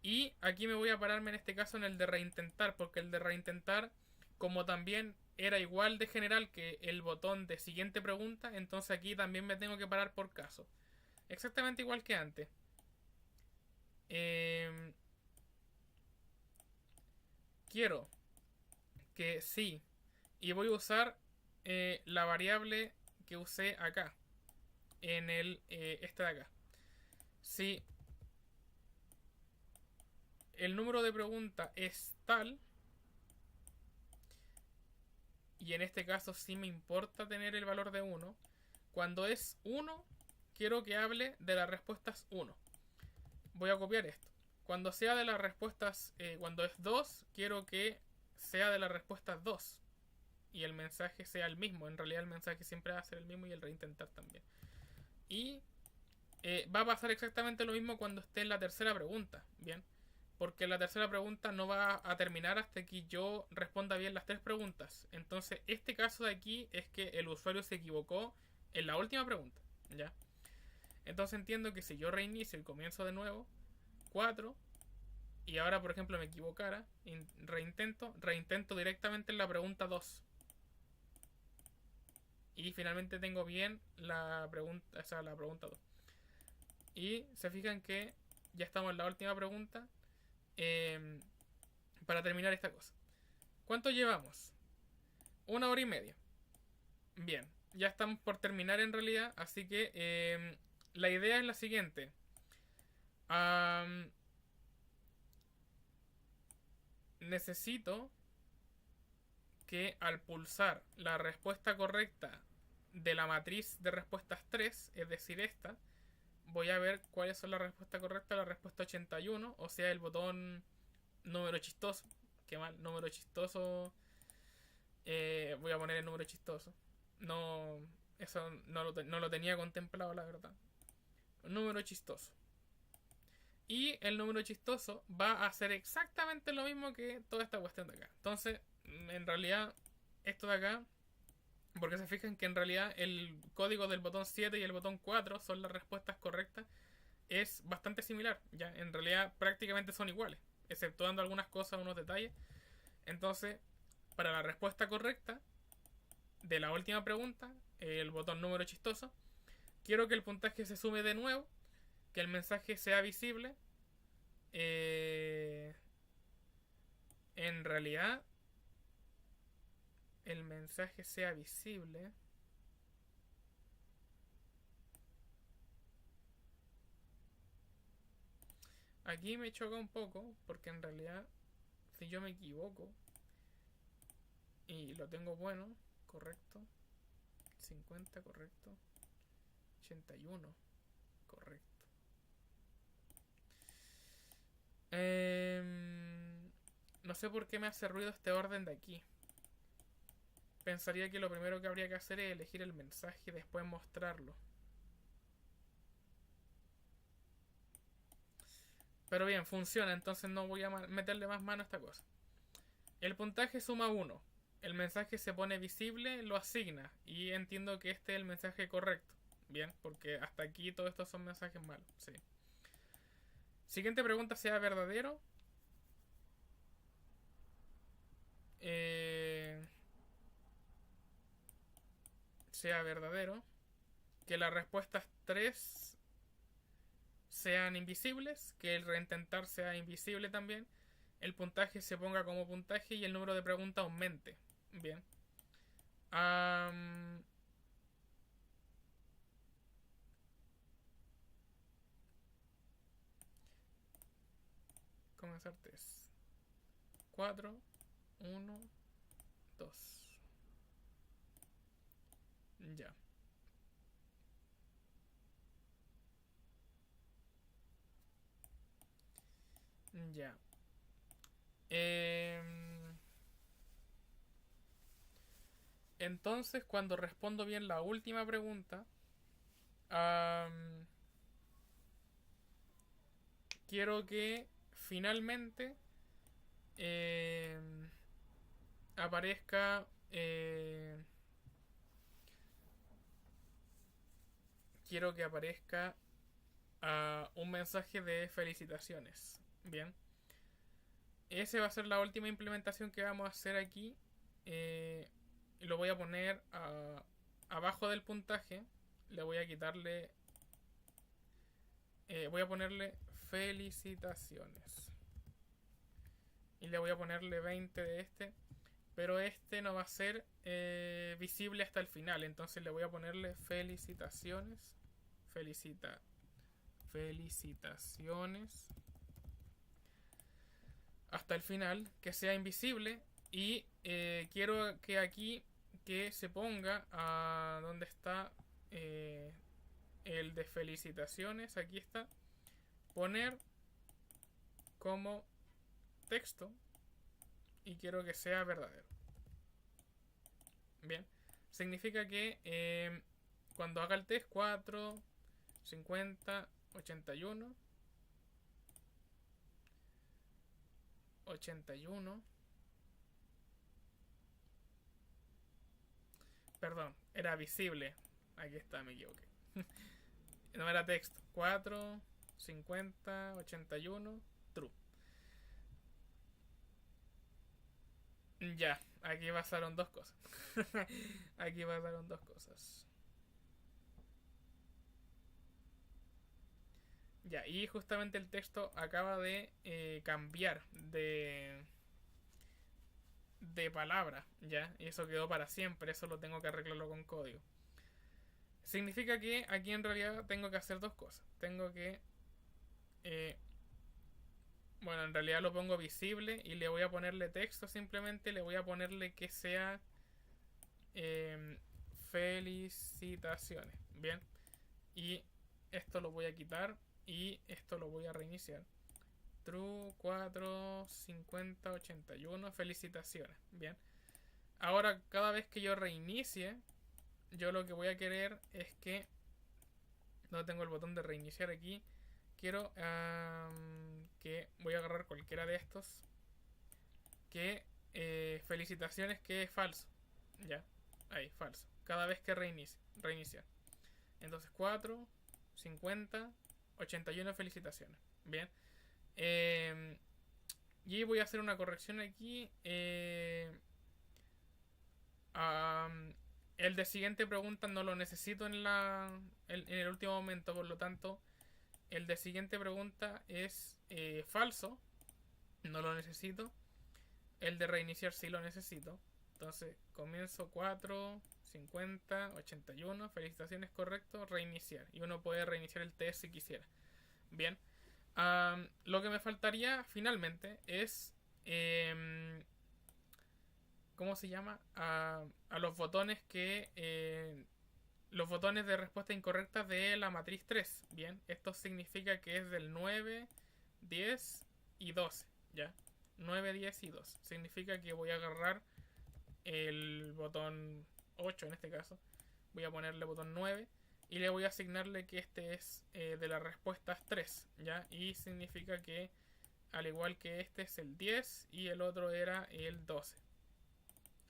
Y aquí me voy a pararme en este caso en el de reintentar, porque el de reintentar, como también era igual de general que el botón de siguiente pregunta, entonces aquí también me tengo que parar por caso. Exactamente igual que antes. Quiero que sí. Y voy a usar la variable que usé acá. En el este de acá. Si el número de pregunta es tal, y en este caso sí me importa tener el valor de 1, cuando es 1, quiero que hable de las respuestas 1. Voy a copiar esto. Cuando sea de las respuestas, cuando es 2, quiero que sea de las respuestas 2. Y el mensaje sea el mismo. En realidad el mensaje siempre va a ser el mismo y el reintentar también. Y va a pasar exactamente lo mismo cuando esté en la tercera pregunta. Bien. Porque la tercera pregunta no va a terminar hasta que yo responda bien las 3 preguntas. Entonces, este caso de aquí es que el usuario se equivocó en la última pregunta. ¿Ya? Entonces entiendo que si yo reinicio y comienzo de nuevo, 4, y ahora por ejemplo me equivocara, reintento directamente en la pregunta 2. Y finalmente tengo bien la pregunta, o sea, la pregunta 2. Y se fijan que ya estamos en la última pregunta. Para terminar esta cosa. ¿Cuánto llevamos? 1 hora y media. Bien, ya estamos por terminar en realidad. Así que la idea es la siguiente. Am, necesito que al pulsar la respuesta correcta de la matriz de respuestas 3, es decir, esta, voy a ver cuáles son las respuestas correctas. La respuesta 81, o sea, el botón número chistoso. Qué mal, número chistoso. Voy a poner el número chistoso. No, eso no lo tenía contemplado, la verdad. Número chistoso. Y el número chistoso va a hacer exactamente lo mismo que toda esta cuestión de acá. Entonces, en realidad, esto de acá, porque se fijan que en realidad el código del botón 7 y el botón 4 son las respuestas correctas, es bastante similar. Ya, en realidad prácticamente son iguales, exceptuando algunas cosas, unos detalles. Entonces, para la respuesta correcta de la última pregunta, el botón número chistoso, quiero que el puntaje se sume de nuevo, que el mensaje sea visible. En realidad, el mensaje sea visible. Aquí me choca un poco, porque en realidad, si yo me equivoco y lo tengo bueno, correcto, 50, correcto, 81, correcto. No sé por qué me hace ruido este orden de aquí. Pensaría que lo primero que habría que hacer es elegir el mensaje y después mostrarlo. Pero bien, funciona, entonces no voy a meterle más mano a esta cosa. El puntaje suma 1. El mensaje se pone visible, lo asigna. Y entiendo que este es el mensaje correcto. Bien, porque hasta aquí todos estos son mensajes malos. Sí. Siguiente pregunta, sea verdadero. Sea verdadero. Que las respuestas 3 sean invisibles. Que el reintentar sea invisible también. El puntaje se ponga como puntaje y el número de preguntas aumente. Bien. Comenzar 3, 4, 1, 2. Ya. Ya. Entonces, cuando respondo bien la última pregunta, quiero que finalmente aparezca. Quiero que aparezca un mensaje de felicitaciones. Bien. Ese va a ser la última implementación que vamos a hacer aquí. Y lo voy a poner abajo del puntaje. Le voy a quitarle. Voy a ponerle felicitaciones. Y le voy a ponerle 20 de este. Pero este no va a ser visible hasta el final. Entonces le voy a ponerle felicitaciones. Felicitaciones. Hasta el final. Que sea invisible. Y quiero que aquí que se ponga a donde está el de felicitaciones. Aquí está. Poner como texto. Y quiero que sea verdadero. Bien. Significa que cuando haga el test 4, 50, 81, 81. Perdón, era visible. Aquí está, me equivoqué. No era texto. 4, 50, 81, true. Ya, aquí pasaron dos cosas. Aquí pasaron dos cosas. Ya, y justamente el texto acaba de cambiar de palabra, ya, y eso quedó para siempre, eso lo tengo que arreglarlo con código. Significa que aquí en realidad tengo que hacer dos cosas. Tengo que Eh, bueno, en realidad lo pongo visible y le voy a ponerle texto simplemente. Le voy a ponerle que sea eh, felicitaciones. Bien. Y esto lo voy a quitar y esto lo voy a reiniciar. True 4 50 81. Felicitaciones. Bien. Ahora cada vez que yo reinicie, yo lo que voy a querer es que no tengo el botón de reiniciar aquí. Quiero que voy a agarrar cualquiera de estos. Que felicitaciones que es falso. Ya. Ahí, falso. Cada vez que reinicie. Reiniciar. Entonces 4, 50, 81 felicitaciones. Bien. Y voy a hacer una corrección aquí. El de siguiente pregunta no lo necesito en el último momento, por lo tanto, el de siguiente pregunta es falso, no lo necesito. El de reiniciar sí lo necesito. Entonces, comienzo 4, 50, 81, felicitaciones, correcto, reiniciar. Y uno puede reiniciar el test si quisiera. Bien. Lo que me faltaría finalmente es ¿cómo se llama? A los botones que los botones de respuesta incorrecta de la matriz 3. Bien, esto significa que es del 9, 10 y 12. ¿Ya? 9, 10 y 2. Significa que voy a agarrar el botón 8 en este caso. Voy a ponerle botón 9 y le voy a asignarle que este es de las respuestas 3. ¿Ya? Y significa que al igual que este es el 10 y el otro era el 12.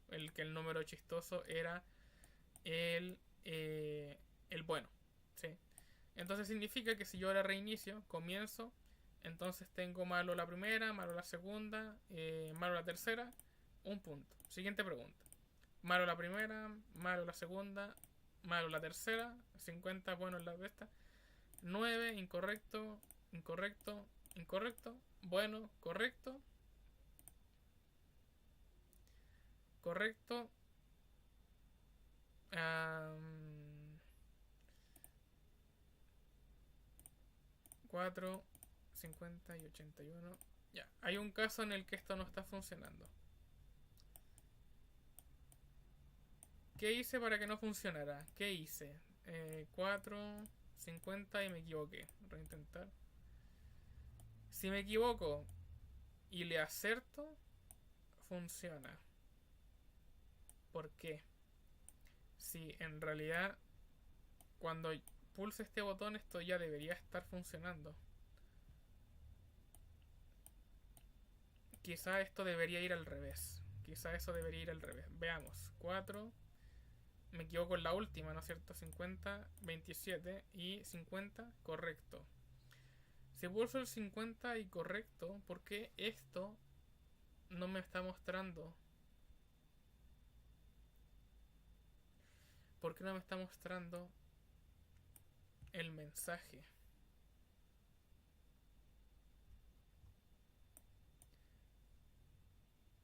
El número chistoso era el bueno. ¿Sí? Entonces significa que si yo ahora reinicio, comienzo, entonces tengo malo la primera, malo la segunda, malo la tercera, un punto. Siguiente pregunta. Malo la primera, malo la segunda, malo la tercera, 50 bueno en la de esta, 9 incorrecto, incorrecto, incorrecto, bueno, correcto, correcto, 4, 50 y 81. Ya, hay un caso en el que esto no está funcionando. ¿Qué hice para que no funcionara? ¿Qué hice? 4, 50 y me equivoqué. Reintentar. Si me equivoco y le acerto, funciona. ¿Por qué? Si en realidad cuando pulse este botón esto ya debería estar funcionando. Quizá esto debería ir al revés. Quizá eso debería ir al revés. Veamos. 4. Me equivoco en la última, ¿no es cierto? 50, 27 y 50, correcto. Si pulso el 50 y correcto, ¿por qué esto no me está mostrando? ¿Por qué no me está mostrando el mensaje?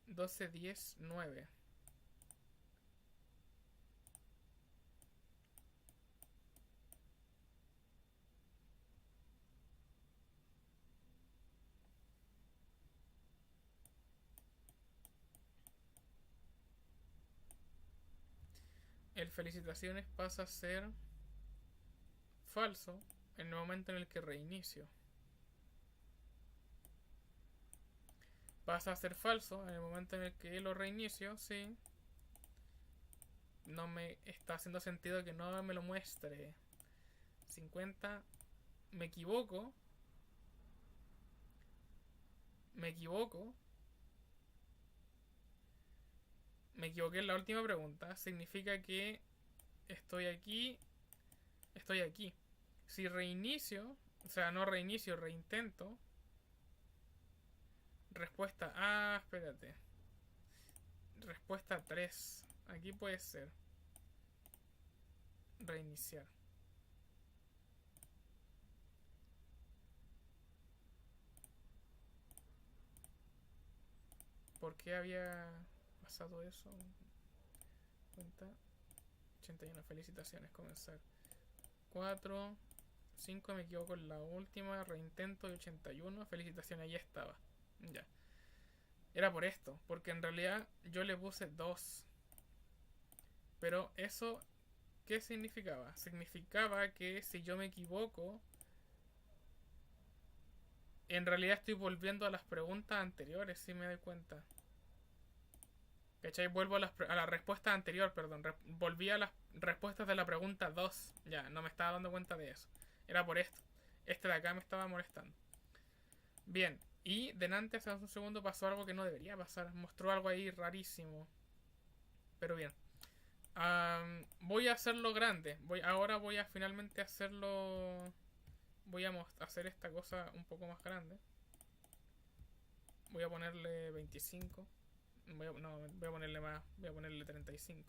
12, 10, 9. El felicitaciones pasa a ser falso en el momento en el que reinicio. Pasa a ser falso en el momento en el que lo reinicio, sí. No me está haciendo sentido que no me lo muestre. 50. Me equivoco. Me equivoco. Me equivoqué en la última pregunta. Significa que estoy aquí. Estoy aquí. Si reinicio, o sea, no reinicio, reintento. Respuesta. Ah, espérate. Respuesta 3. Aquí puede ser. Reiniciar. ¿Por qué había pasado eso? Cuenta. 81. Felicitaciones. Comenzar. 4. 5 me equivoco en la última, reintento y 81, felicitaciones, ahí estaba. Ya. Era por esto, porque en realidad yo le puse 2. Pero eso, ¿qué significaba? Significaba que si yo me equivoco, en realidad estoy volviendo a las preguntas anteriores, si me doy cuenta. ¿Cachai? Vuelvo a la respuesta anterior, perdón. Volví a las respuestas de la pregunta 2. Ya, no me estaba dando cuenta de eso. Era por esto. Este de acá me estaba molestando. Bien, y delante hace un segundo pasó algo que no debería pasar. Mostró algo ahí rarísimo. Pero bien. Voy a hacerlo grande. Ahora voy a finalmente hacerlo. Voy a hacer esta cosa un poco más grande. Voy a ponerle 25. No, voy a ponerle más. Voy a ponerle 35.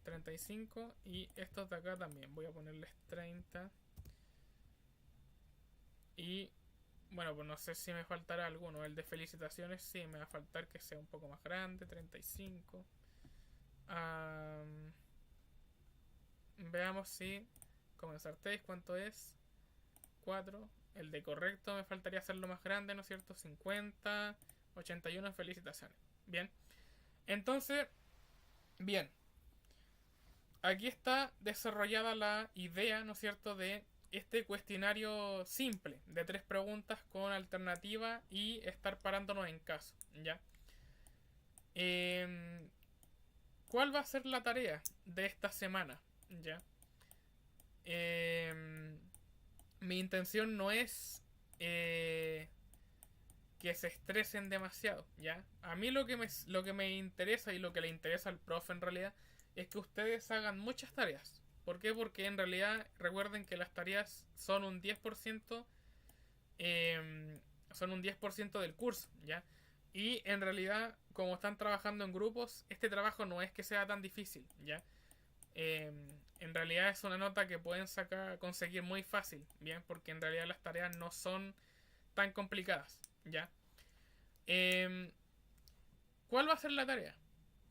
35 y estos de acá también. Voy a ponerles 30. Y bueno, pues no sé si me faltará alguno. El de felicitaciones sí, me va a faltar que sea un poco más grande. 35. Veamos si comenzar test, ¿cuánto es? 4. El de correcto me faltaría hacerlo más grande, ¿no es cierto? 50. 81, felicitaciones. Bien. Entonces, bien. Aquí está desarrollada la idea, ¿no es cierto?, de este cuestionario simple, de 3 preguntas con alternativa y estar parándonos en caso, ¿ya? ¿Cuál va a ser la tarea de esta semana? ¿Ya? Mi intención no es que se estresen demasiado, ¿ya? A mí lo que me interesa y lo que le interesa al profe en realidad es que ustedes hagan muchas tareas. ¿Por qué? Porque en realidad recuerden que las tareas son un 10%, son un 10% del curso, ¿ya? Y en realidad, como están trabajando en grupos, este trabajo no es que sea tan difícil, ¿ya? En realidad es una nota que pueden conseguir muy fácil, ¿bien? Porque en realidad las tareas no son tan complicadas, ¿ya? ¿Cuál va a ser la tarea?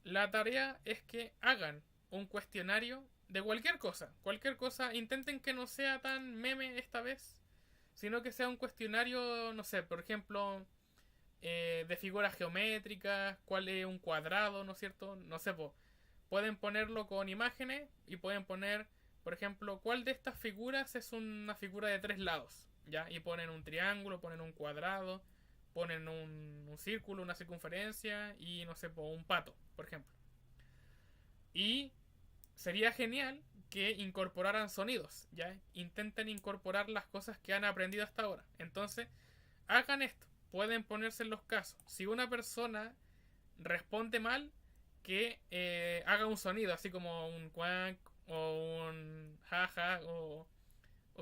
La tarea es que hagan un cuestionario de cualquier cosa, intenten que no sea tan meme esta vez, sino que sea un cuestionario, no sé, por ejemplo, de figuras geométricas, cuál es un cuadrado, ¿no es cierto? No sé, pueden ponerlo con imágenes y pueden poner, por ejemplo, cuál de estas figuras es una figura de 3 lados, ¿ya? Y ponen un triángulo, ponen un cuadrado, ponen un círculo, una circunferencia y, no sé, un pato, por ejemplo. Y sería genial que incorporaran sonidos, ¿ya? Intenten incorporar las cosas que han aprendido hasta ahora. Entonces, hagan esto. Pueden ponerse en los casos. Si una persona responde mal, que haga un sonido, así como un quack o un jaja o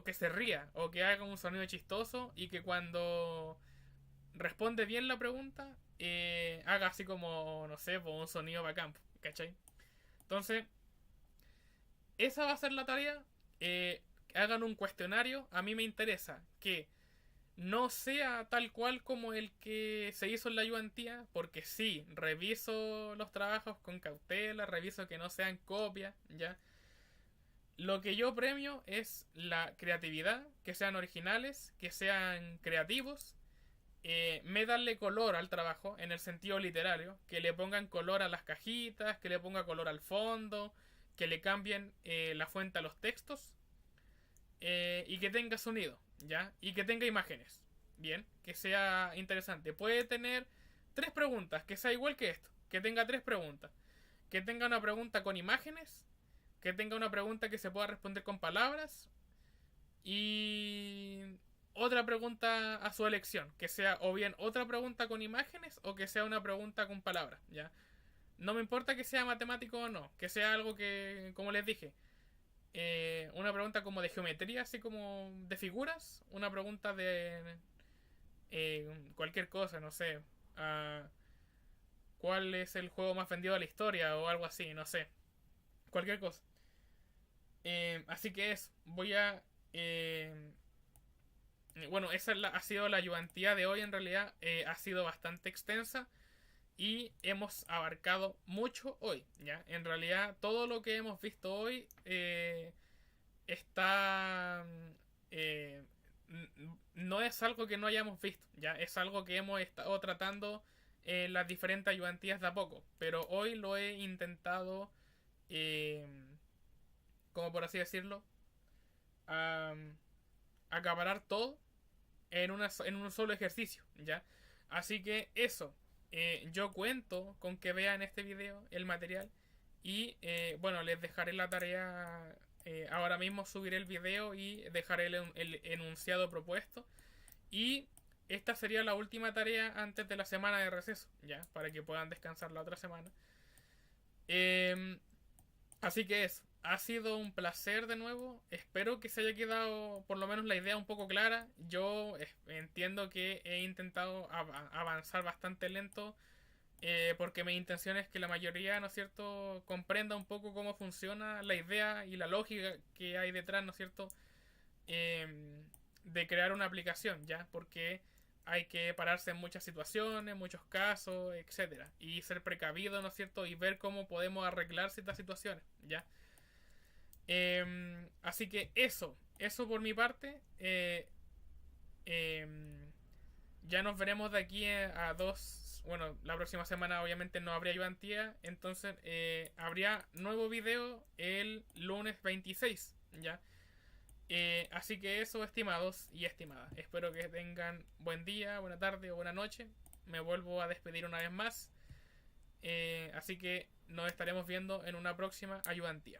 que se ría o que haga un sonido chistoso y que cuando responde bien la pregunta haga así como, no sé, un sonido bacán, ¿cachai? Entonces, esa va a ser la tarea. Hagan un cuestionario. A mí me interesa que no sea tal cual como el que se hizo en la ayudantía, porque sí, reviso los trabajos con cautela, reviso que no sean copias, ¿ya? Lo que yo premio es la creatividad, que sean originales, que sean creativos, me darle color al trabajo en el sentido literario, que le pongan color a las cajitas, que le ponga color al fondo, que le cambien la fuente a los textos y que tenga sonido, ¿ya? Y que tenga imágenes, bien, que sea interesante. Puede tener 3 preguntas, que sea igual que esto, que tenga 3 preguntas, que tenga una pregunta con imágenes, que tenga una pregunta que se pueda responder con palabras y otra pregunta a su elección, que sea o bien otra pregunta con imágenes o que sea una pregunta con palabras, ¿ya? No me importa que sea matemático o no, que sea algo que, como les dije, una pregunta como de geometría, así como de figuras, una pregunta de cualquier cosa, no sé, ¿cuál es el juego más vendido de la historia o algo así? No sé, cualquier cosa. Así que voy a... bueno, esa ha sido la ayudantía de hoy en realidad, ha sido bastante extensa y hemos abarcado mucho hoy, ¿ya? En realidad todo lo que hemos visto hoy está eh, no es algo que no hayamos visto, ya es algo que hemos estado tratando en las diferentes ayudantías de a poco, pero hoy lo he intentado, eh, como por así decirlo, am, acaparar todo en un solo ejercicio, ¿ya? Así que eso, yo cuento con que vean este video, el material, y bueno, les dejaré la tarea, ahora mismo subiré el video y dejaré el enunciado propuesto. Y esta sería la última tarea antes de la semana de receso, ¿ya? Para que puedan descansar la otra semana. Eh, Así que eso, ha sido un placer de nuevo. Espero que se haya quedado por lo menos la idea un poco clara. Yo entiendo que he intentado avanzar bastante lento, porque mi intención es que la mayoría, ¿no es cierto?, comprenda un poco cómo funciona la idea y la lógica que hay detrás, ¿no es cierto?, de crear una aplicación, ¿ya? Porque hay que pararse en muchas situaciones, muchos casos, etcétera, y ser precavido, ¿no es cierto? Y ver cómo podemos arreglar ciertas situaciones, ¿ya? Así que eso por mi parte. Eh, ya nos veremos de aquí a dos. Bueno, la próxima semana obviamente no habría ayudantía, entonces habría nuevo video el lunes 26, ¿ya? Así que eso, estimados y estimadas. Espero que tengan buen día, buena tarde o buena noche. Me vuelvo a despedir una vez más. Así que nos estaremos viendo en una próxima ayudantía.